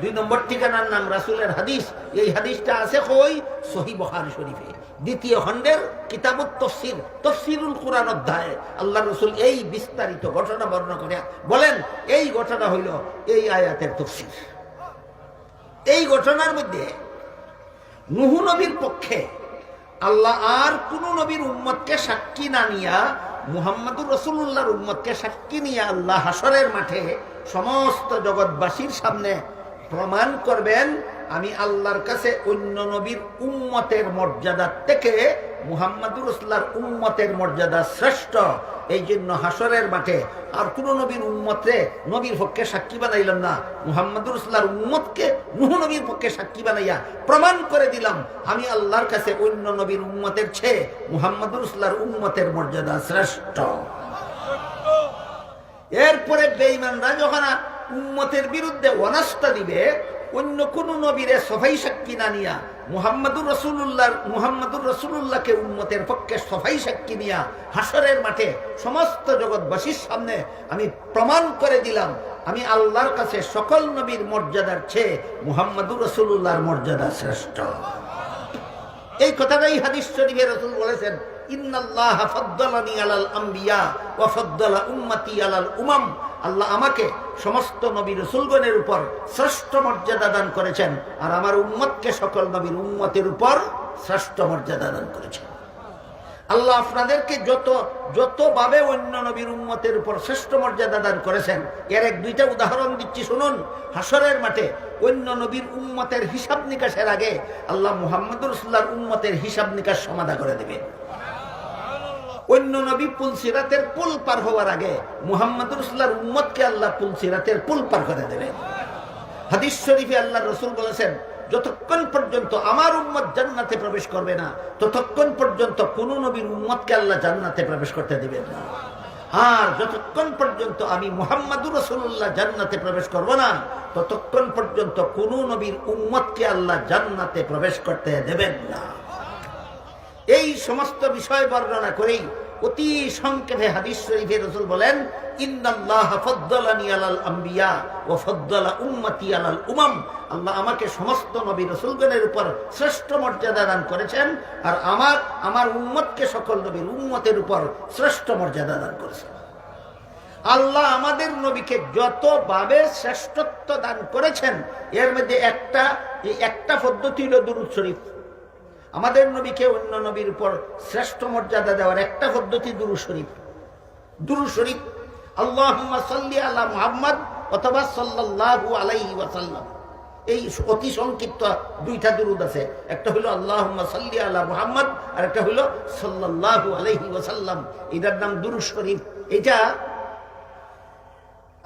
2 নম্বর ঠিকানার নাম রাসূলের হাদিস। এই হাদিসটা আছে কই? সহিহ বুখারী শরীফে 2য় খণ্ডের কিতাবুত তাফসীর, তাফসীরুল কুরআন অধ্যায়ে আল্লাহর রাসূল এই বিস্তারিত ঘটনা বর্ণনা করে বলেন এই ঘটনা হইল এই আয়াতের তাফসীর। এই ঘটনার মধ্যে নূহ নবীর পক্ষে আল্লাহ আর কোন নবীর উম্মতকে সাক্ষী না নিয়া মুহাম্মদুর রাসূলুল্লাহর উম্মতকে সাক্ষী নিয়ে আল্লাহ হাসরের মাঠে সমস্ত জগৎবাসীর সামনে প্রমাণ করবেন আমি আল্লাহর কাছে অন্য নবীর উম্মতের মর্যাদা থেকে মুহাম্মদুর রাসূলুল্লাহর উম্মতের মর্যাদা শ্রেষ্ঠ। এই জন্য হাসরের মাঠে আর কোন নবীর উম্মতরে নবীর পক্ষে সাক্ষী বানাইলাম না, মুহাম্মদুর রাসূলুল্লাহর উম্মতকে নূহ নবীর পক্ষে সাক্ষী বানাইয়া প্রমাণ করে দিলাম আমি আল্লাহর কাছে অন্য নবীর উম্মতের চেয়ে মুহাম্মদুর রাসূলুল্লাহর উম্মতের মর্যাদা শ্রেষ্ঠ। এরপরে বেঈমানরা যখন উম্মতের বিরুদ্ধে অনাস্থা দিবে অন্য কোন নবীরে সফাই সাক্ষী না নিয়া মুহাম্মদুর রাসূলুল্লাহকে উম্মতের পক্ষে সফাই সাক্ষী নিয়া হাসরের মাঠে সমস্ত জগৎবাসীর সামনে আমি প্রমাণ করে দিলাম আমি আল্লাহর কাছে সকল নবীর মর্যাদার চেয়ে মুহাম্মদুর রাসূলুল্লাহর মর্যাদা শ্রেষ্ঠ। এই কথাটাই হাদিস শরীফে রাসূল বলেছেন ইন্নাল্লাহা ফাদ্দালানি আলাল আম্বিয়া ওয়া ফাদ্দালা উম্মতি আলাল উমাম। আল্লাহ আমাকে সমস্ত নবী রাসূলগণের উপর শ্রেষ্ঠ মর্যাদা দান করেছেন আর আমার উম্মতকে সকল নবীর উম্মতের উপর শ্রেষ্ঠ মর্যাদা দান করেছেন। আল্লাহ আপনাদেরকে যতভাবে অন্য নবীর উম্মতের উপর শ্রেষ্ঠ মর্যাদা দান করেছেন, এর এক দুইটা উদাহরণ দিচ্ছি শুনুন। হাসরের মাঠে অন্য নবীর উম্মতের হিসাব নিকাশের আগে আল্লাহ মুহাম্মদুর রাসূলুল্লাহর উম্মতের হিসাব নিকাশ সমাধা করে দেবেন। অন্য নবী পুল সিরাতের পুল পার হওয়ার আগে মুহাম্মদুর রাসূলুল্লাহর উম্মতকে আল্লাহ পুল সিরাতের পুল পার করে দেবেন। হাদিস শরীফে আল্লাহ রাসূল বলেছেন, যতক্ষণ পর্যন্ত আমার উম্মত জান্নাতে প্রবেশ করবে না, ততক্ষণ পর্যন্ত কোন নবীর উম্মতকে আল্লাহ জান্নাতে প্রবেশ করতে দিবেন না। আর যতক্ষণ পর্যন্ত আমি মুহাম্মদুর রাসূলুল্লাহ জান্নাতে প্রবেশ করব না, ততক্ষণ পর্যন্ত কোন নবীর উম্মতকে আল্লাহ জান্নাতে প্রবেশ করতে দেবেন না। এই সমস্ত বিষয় বর্ণনা করেই অতি সংক্ষেপে হাদিস শরীফে রাসূল বলেন, ইন্নাল্লাহা ফাদ্দালানি আলাল আম্বিয়া ওয়া ফাদ্দালা উম্মতি আলাল উমাম। আল্লাহ আমাকে সমস্ত নবী রাসূলগণের উপর শ্রেষ্ঠ মর্যাদা দান করেছেন, আর আমার উম্মতকে সকল নবীর উম্মতের উপর শ্রেষ্ঠ মর্যাদা দান করেছেন। আল্লাহ আমাদের নবীকে যতভাবে শ্রেষ্ঠত্ব দান করেছেন, এর মধ্যে একটা পদ্ধতি হলো দুরূদ শরীফ। আমাদের নবীকে অন্য নবীর উপর শ্রেষ্ঠ মর্যাদা দেওয়ার একটা পদ্ধতি দুরূদ শরীফ। দুরূদ শরীফ আল্লাহুম্মা সাল্লি আলা মুহাম্মদ অথবা সাল্লাল্লাহু আলাইহি ওয়াসাল্লাম, এই অতি সংক্ষিপ্ত দুইটা দুরূদ আছে। একটা হলো আল্লাহুম্মা সাল্লি আলা মুহাম্মদ, আর একটা হলো সাল্লাল্লাহু আলাইহি ওয়াসাল্লাম। এটার নাম দুরূদ শরীফ। এটা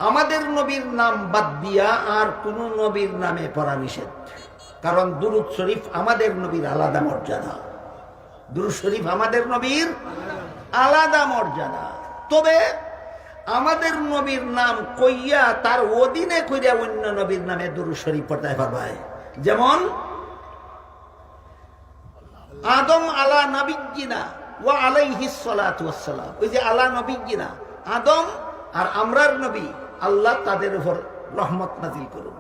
আমাদের নবীর নাম বাদ দিয়া আর কোন নবীর নামে পড়া নিষেধ, কারণ দুরূদ শরীফ আমাদের নবীর আলাদা মর্যাদা। দুরূদ শরীফ আমাদের নবীর আলাদা মর্যাদা। তবে আমাদের নবীর নাম কইয়া তার অধীনে কইরা অন্য নবীর নামে দুরূদ শরীফ পড়তে পারবে। যেমন আদম আলা নবিয়্যিনা ওয়া আলাইহিস সালাতু ওয়াস সালাম, ওই যে আলা নবিয়্যিনা, আদম আর আমরার নবী, আল্লাহ তাদের উপর রহমত নাযিল করুন।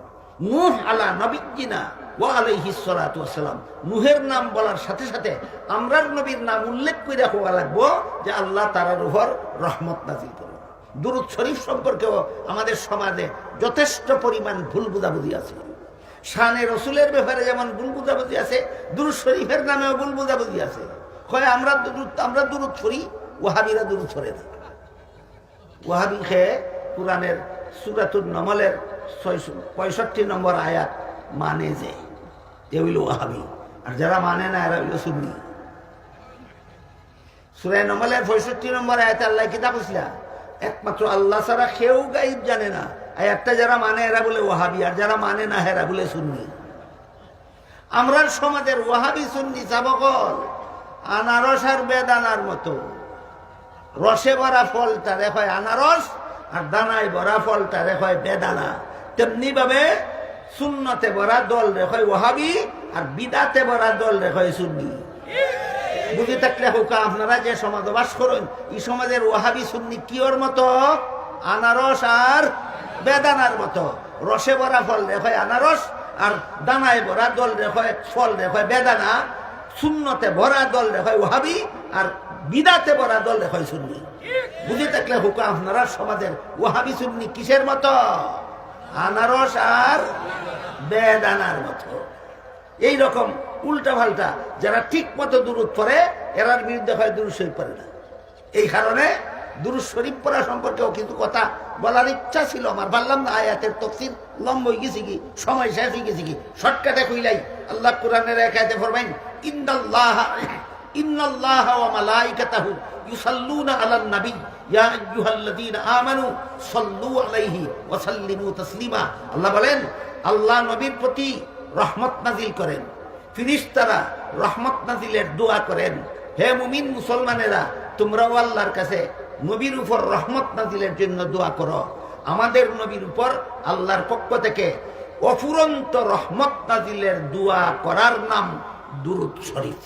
নূহ আলা নবিয়্যিনা ওয়া আলাইহিস সালাতু ওয়াস সালাম, নূহের নাম বলার সাথে সাথে আমরার নবীর নাম উল্লেখ করে হওয়া লাগবো যে আল্লাহ তার উপর রহমত নাযিল করুন। দুরূদ শরীফ সম্পর্কেও আমাদের সমাজে যথেষ্ট পরিমাণ ভুল বুঝাবুঝি আছে। শানে রসুলের ব্যাপারে যেমন ভুল বুঝাবুঝি আছে, দুরূদ শরীফের নামেও ভুল বুঝাবুঝি আছে। কয় আমরা দুরূদ পড়ি, ওয়াহাবিরা দুরূদ পড়ে না। ওয়াহাবি খেয়ে কুরআনের সূরাতুন নমলের 65 নম্বর আয়াত মানে যে এ হইল ওয়াহাবি, আর যারা মানে না এরা হইল সুন্নি। সূরা নমলের 65 নম্বর আয়াতে আল্লাহ কি তা বলছিলা, একমাত্র আল্লাহ ছাড়া কেউ গায়েব জানে না। আয়াতটা যারা মানে এরা বলে ওয়াহাবি, আর যারা মানে না এরা বলে সুন্নি। আমরা সমাজের ওয়াহাবি সুন্নি চাবকল আনারস আর বেদানার মতো। রসে ভরা ফলটা রেখয় আনারস, আর দানায় ভরা ফলটা রেখয় বেদানা। তেমনি ভাবে সুন্নতে ভরা দল রেখয় ওয়াহাবি, আর বিদাতে ভরা দল রেখয় সুন্নি। বুঝে থাকলে হোকা আপনারা যে সমাজ বাস করেন, এই সমাজের ওয়াহাবি সুন্নি কিওর মতো, আনারস আর বেদানার মতো। রসে ভরা ফল রেখয় আনারস, আর দানায় ভরা দল রেখয় ফল রেখয় বেদানা। সুন্নতে ভরা দল রেখয় ওয়াহাবি, আর বিদাতে ভরা দল রেখয় সুন্নি। বুঝে থাকলে হোকা আপনারা সমাজের ওয়াহাবি সুন্নি কিসের মতো, আনারস আর বেদানার মতো। এইরকম উল্টা পাল্টা যারা ঠিক মতো দুরূদ পড়ে, এরার বিরুদ্ধে হয় দুরূদ শরীফ পড়ে না। এই কারণে দুরূদ শরীফ পড়া সম্পর্কেও কিন্তু কথা বলার ইচ্ছা ছিল আমার, বললাম না আয়াতের তাফসীর লম্বা হয়ে গেছে কি, সময় শেষ হয়ে গেছে কি, শর্টকাটে কইলাই। আল্লাহ কোরআনের এক আয়াতে ফরমাইন, ইন্নাল্লাহা ওয়া মালাইকাতাহু ইউসাল্লুনা আলান নবী ইয়া আইয়ুহাল্লাযীনা আমানু সাল্লু আলাইহি ওয়া সাল্লিমু তাসলিমা। আল্লাহ বলেন, আল্লাহ নবীর প্রতি রহমত নাজিল করেন, ফেরেশতারা রহমত নাজিলের দোয়া করেন। হে মুমিন মুসলমানেরা, তোমরাও আল্লাহর কাছে নবীর উপর রহমত নাজিলের জন্য দোয়া করো। আমাদের নবীর উপর আল্লাহর পক্ষ থেকে অফুরন্ত রহমত নাজিলের দোয়া করার নাম দুরূদ শরীফ।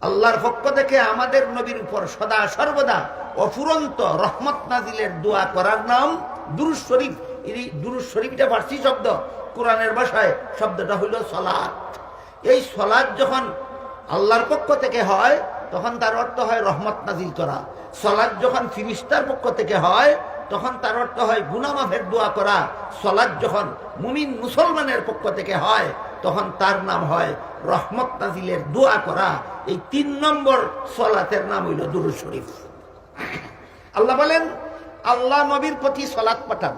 আল্লাহর পক্ষ থেকে আমাদের নবীর উপর সদা সর্বদা অফুরন্ত রহমত নাজিলের দোয়া করার নাম দুরূদ শরীফ। এই দুরূদ শরীফটা ফার্সি শব্দ, কোরআনের ভাষায় শব্দটা হইল সালাত। এই সালাত যখন আল্লাহর পক্ষ থেকে হয়, তখন তার অর্থ হয় রহমত নাজিল করা। সালাত যখন ফেরেশতার পক্ষ থেকে হয়, তখন তার অর্থ হয় গুনাহ মাফের দোয়া করা। সালাত যখন মুমিন মুসলমানের পক্ষ থেকে হয়, তখন তার নাম হয় রহমত নাজিলের দোয়া করা। এই 3 নম্বর সালাতের নাম হইল দুরূদ শরীফ। আল্লাহ বলেন আল্লাহ নবীর প্রতি সালাত পাঠান,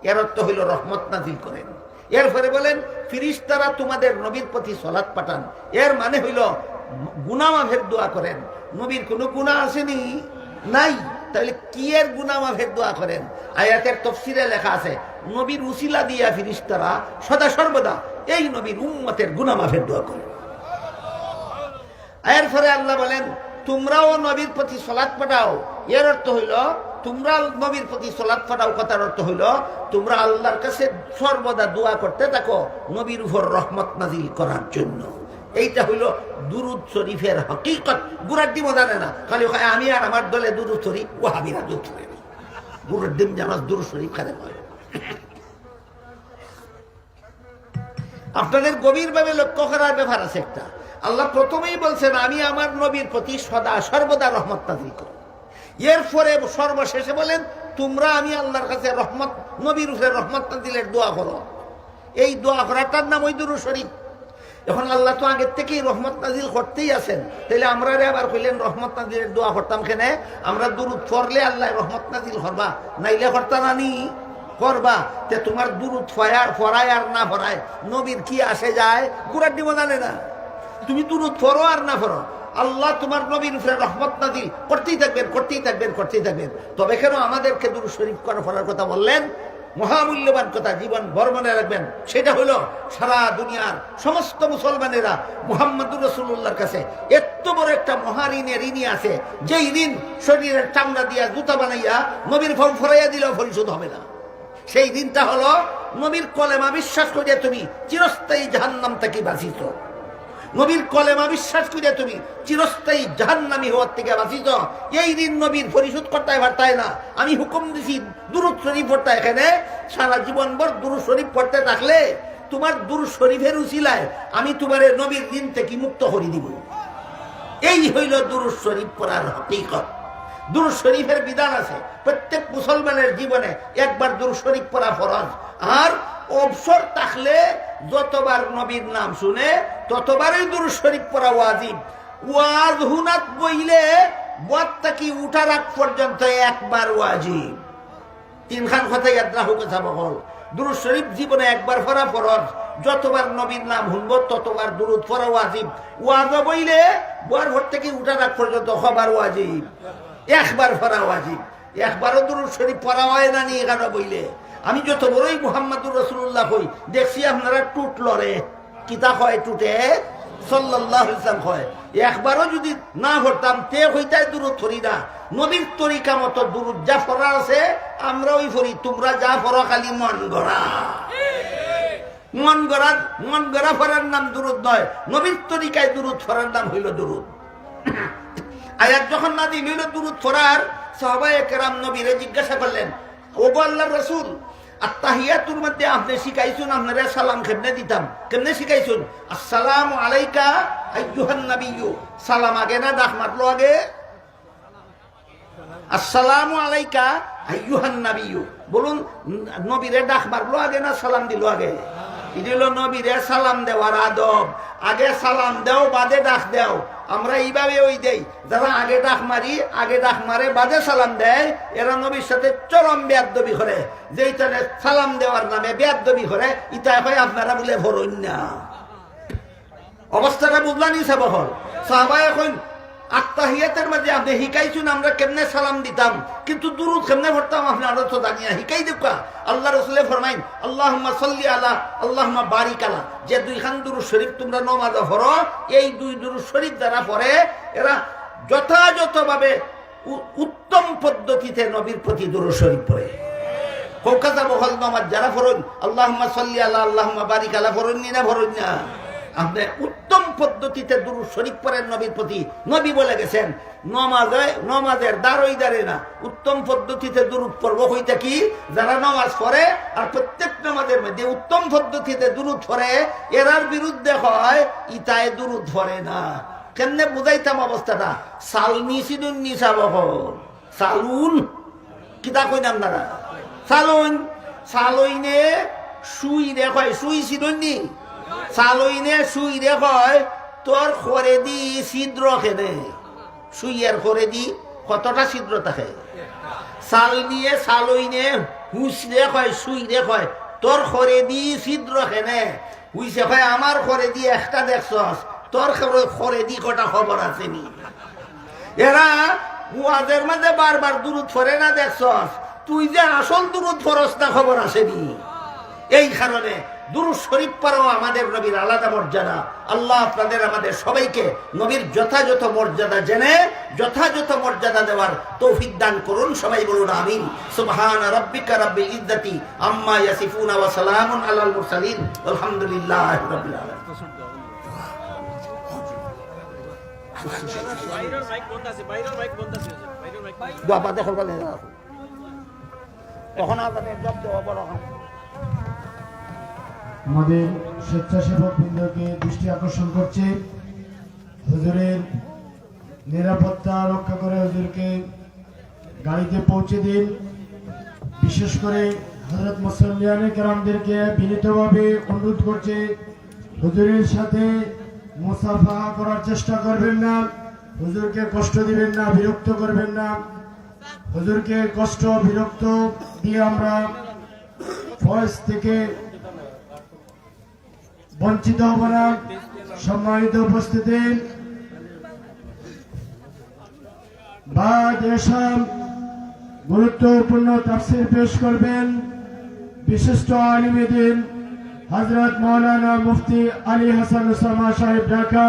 এর অর্থ হইল রহমত নাজিল করেন। এরপরে বলেন ফেরেশতারা তোমাদের নবীর প্রতি সালাত পাঠান, এর মানে হইল গুনাহ মাফের দোয়া করেন। নবীর কোনো গুনাহ আসেনি? নাই। তাহলে কি এর গুনাহ মাফের দোয়া করেন? আয়াতের তাফসীরে লেখা আছে নবীর উসিলা দিয়া ফেরেশতারা সদা সর্বদা এই নবীর উম্মতের গুনাহ মাফের দোয়া করেন। এরপরে আল্লাহ বলেন তোমরাও নবীর প্রতি সালাত পাঠাও, এর অর্থ হইল তোমরা নবীর প্রতি সালাত পাঠাও, কথার অর্থ হইল তোমরা আল্লাহর কাছে সর্বদা দোয়া করতে থাকো নবীর উপর রহমত নাজিল করার জন্য। এইটা হইল দুরূদ শরীফের হকিকত। গুড়ার ডিমও জানে না, খালি আমি আর আমার দলে দুরূদ শরীফ, ওয়াহাবিরা দুরূদ শরীফ। গুড়ার ডিম জানাস দুরূদ শরীফ খালে হয়। আপনাদের গভীরভাবে লক্ষ্য করার ব্যাপার আছে একটা। আল্লাহ প্রথমেই বলছেন আমি আমার নবীর প্রতি সদা সর্বদা রহমত নাজিল করি। এরপরে সর্বশেষে বলেন তোমরা আমি আল্লাহর কাছে রহমত নবীর উপরে রহমত নাজিলের দোয়া করো। এই দোয়া করাটার নাম ওই দুরূদ শরীফ। এখন আল্লাহ তো আগের থেকেই রহমত নাজিল করতেই আছেন, তাহলে আমরা আবার কইলেন রহমত নাজিলের দোয়া করতাম কেন? আমরা দুরূদ পড়লে আল্লাহ রহমত নাজিল করবা, নাইলে করতা নানি করবা। তে তোমার দুরূদ ফরায় আর না ফরায় নবীর কি আসে যায়? গুড়ার ডিমো জানে না। তুমি দুরূদ পড়ো আর না পড়ো, আল্লাহ তোমার নবীর উপরে রহমত নাজিল করতেই থাকবেন, করতেই থাকবেন, করতেই থাকবেন। তবে কেন আমাদেরকে দুরূদ শরীফ করার কথা বললেন? মহামূল্যবান কথা, জীবন ভর মনে রাখবেন। সেটা হলো সারা দুনিয়ার সমস্ত মুসলমানেরা মুহাম্মদুর রাসূলুল্লাহর কাছে এত বড় একটা মহাঋণের ঋণী আছে, যেই ঋণ শরীরের চামড়া দিয়া জুতা বানাইয়া নবীর ফর্ম ফরাইয়া দিলেও পরিশোধ হবে না। সেই দিনটা হলো নবীর কলেমা বিশ্বাস করিয়া তুমি চিরস্থায়ী জাহান্নাম থেকে বাঁচিত। নবীর কলেমা বিশ্বাস করিয়া তুমি চিরস্থায়ী জাহান্নামী হওয়ার থেকে বাঁচিত। এই ঋণ নবীর পরিশোধ করতে পারতাই না। আমি হুকুম দিছি দুরূদ শরীফ পড়তে, এখানে সারা জীবন ভর দুরূদ শরীফ পড়তে থাকলে তোমার দুরূদ শরীফের উসিলায় আমি তোমার নবীর ঋণ থেকে মুক্ত করে দিব। এই হইল দুরূদ শরীফ পড়ার হকিকত। দুরূদ শরীফের বিধান আছে, প্রত্যেক মুসলমানের জীবনে একবার দুরূদ শরীফ পড়া ফরজ। আর অবসর থাকলে যতবার নবীর নাম শুনে ততবারই দুরূদ শরীফ পড়া ওয়াজিব। ওয়াজ হুনাত বইলে বত্তাকি উঠার আগ পর্যন্ত একবার ওয়াজিব। 3 খান কথা ইয়াদ রাখো কথা বল। দুরূদ শরীফ জীবনে একবার পড়া ফরজ, যতবার নবীর নাম শুনবো ততবার দুরূদ পড়া ওয়াজিব। ওয়াজ বইলে বোয়ার ভোর থেকে উঠার আগ পর্যন্ত হবার ওয়াজিব, একবার পড়া ওয়াজিব। একবারও দুরূদ শরীফ পড়া হয় না নি এখানে বইলে। আমি যত বড়ই মুহাম্মদুর রাসূলুল্লাহ কই, দেখছি আপনারা টুট লড়ে, কিতা হয় টুটে সাল্লাল্লাহু আলাইহি ওয়াসাল্লাম হয়। একবারও যদি না পড়তাম তে হইতাই দুরূদ পড়ি না। নবীর তরিকা মতো দুরূদ যা পড়া আছে আমরা ওই পড়ি, তোমরা যা পড়ো খালি মন গড়া। মন গড়া পড়ার নাম দুরূদ নয়, নবীর তরিকায় দুরূদ পড়ার নাম হইল দুরূদ। আয়াত যখন নাযিল হইল দুরূদ পড়ার, সাহাবায়ে কেরাম নবীরে জিজ্ঞাসা করলেন, ওগো আল্লাহর রাসূল, আত্তাহিয়াতুর মধ্যে আপনি শিখাইছুন আপনারা সালাম কেমনে দিতাম, কেমনে শিখাইছুন? আসসালামু আলাইকা আইয়ুহান নাবিয়্যু, সালাম আগে না ডাক মারলো আগে? আসসালামু আলাইকা আইয়ুহান নাবিয়্যু, বলুন নবীরে ডাক মারলো আগে না সালাম দিল আগে? এটা নবীরে সালাম দেওয়ার আদব। আগে সালাম দেও বাদে ডাক দেও। আমরা এইভাবে ওই দেই, যারা আগে ডাক মারে বাদে সালাম দেয়, এরা নবীর সাথে চরম বেয়াদবি করে। যেইটা সালাম দেওয়ার নামে বেয়াদবি করে, ইটা হয় আপনারা বলে ভরুন না। অবস্থাটা বুঝলানি সাবহল সাহাবায়ে এখন আত্তাহিয়াতের মাঝে আপনি শিখাইছুন আমরা কেমনে সালাম দিতাম, কিন্তু দুরূদ কেমনে পড়তাম আপনারা তো জানিয়া শিখাই দেবা। আল্লাহ রাসূলে ফরমাইন আল্লাহুম্মা সাল্লি আলা আল্লাহুম্মা বারিক আলা, যে 2 খান দুরূদ শরীফ তোমরা নামাজে পড়ো, এই 2 দুরূদ শরীফ যারা পড়ে এরা যথাযথভাবে উত্তম পদ্ধতিতে নবীর প্রতি দুরূদ শরীফ পড়ে। কলকাতা বহল নামাজ যারা পড়েন আল্লাহুম্মা সাল্লি আলা আল্লাহুম্মা বারিক আলা পড়েন না পড়েন না, আপনি উত্তম পদ্ধতিতে দুরূদ শরীফ পড়েন নবীর প্রতি। নবী বলে গেছেন নমাজের দাঁড়ে না, উত্তম পদ্ধতিতে দুরূদ পড়ব হইতে কি যারা নামাজ পড়ে আর প্রত্যেক নামাজের মধ্যে উত্তম পদ্ধতিতে দুরূদ পড়ে, এরার বিরুদ্ধে হয় ইতায় দুরূদ পড়ে না। কেমনে বুঝাইতাম অবস্থাটা? সালনি সিদুন নিসাব সালুন কিতা কইন আপনারা? সালুন সালইনে সুই রে হয়, সুই সিদুন নি চালইনে শুই রে কয় তোর খরে দি ছিদ্র খেনে শুইয়ের খরে দি কতটা ছিদ্র থাকে চাল নিয়ে চালইনে হুঁচরে কয় শুই রে কয় তোর খরে দি ছিদ্র খেনে হুইছে কয় আমার খরে দি একটা দেখছস তোর খরে দি কটা খবর আছে নি এরা মুয়াজের মাঝে বারবার দুরুদ ফরে না দেখছস তুই যে আসল দুরুদ ফরস না খবর আসেনি এই কারণে দুরুদ শরীফ পড়াও আমাদের নবীর আলাদা মর্যাদা আল্লাহ আপনাদের আমাদের সবাইকে নবীর যথাযথ মর্যাদা জেনে যথাযথ মর্যাদা দেওয়ার তৌফিক দান করুন সবাই বলুন আমিন সুবহান রাব্বিকা রাব্বিল ইজ্জাতি আম্মা ইয়াসিফুন ওয়া সালামুন আলাল মুরসালিন আলহামদুলিল্লাহি রাব্বিল আলামিন বাইরের মাইক বন্ধ আছে দোয়া পাতে করবা না তখন আপনাদের জব দেওয়া বড় হয় আমাদের স্বেচ্ছাসেবক বৃন্দকে দৃষ্টি আকর্ষণ করছে হুজুরের নিরাপত্তা রক্ষা করে হুজুরকে গাড়িতে পৌঁছে দিন বিশেষ করে হযরত মুসল্লিয়ানে কেরামদেরকে বিনীতভাবে অনুরোধ করছে হুজুরের সাথে মুসাফাহা করার চেষ্টা করবেন না হুজুরকে কষ্ট দিবেন না বিরক্ত করবেন না হুজুরকে কষ্ট বিরক্ত দিয়ে আমরা ফয়েজ থেকে বঞ্চিত হব না সম্মানিত উপস্থিতি বাদ এসব গুরুত্বপূর্ণ তাফসীর পেশ করবেন বিশিষ্ট আলিম দ্বীন হযরত মাওলানা মুফতি আলী হাসান উসামা সাহেব ঢাকা।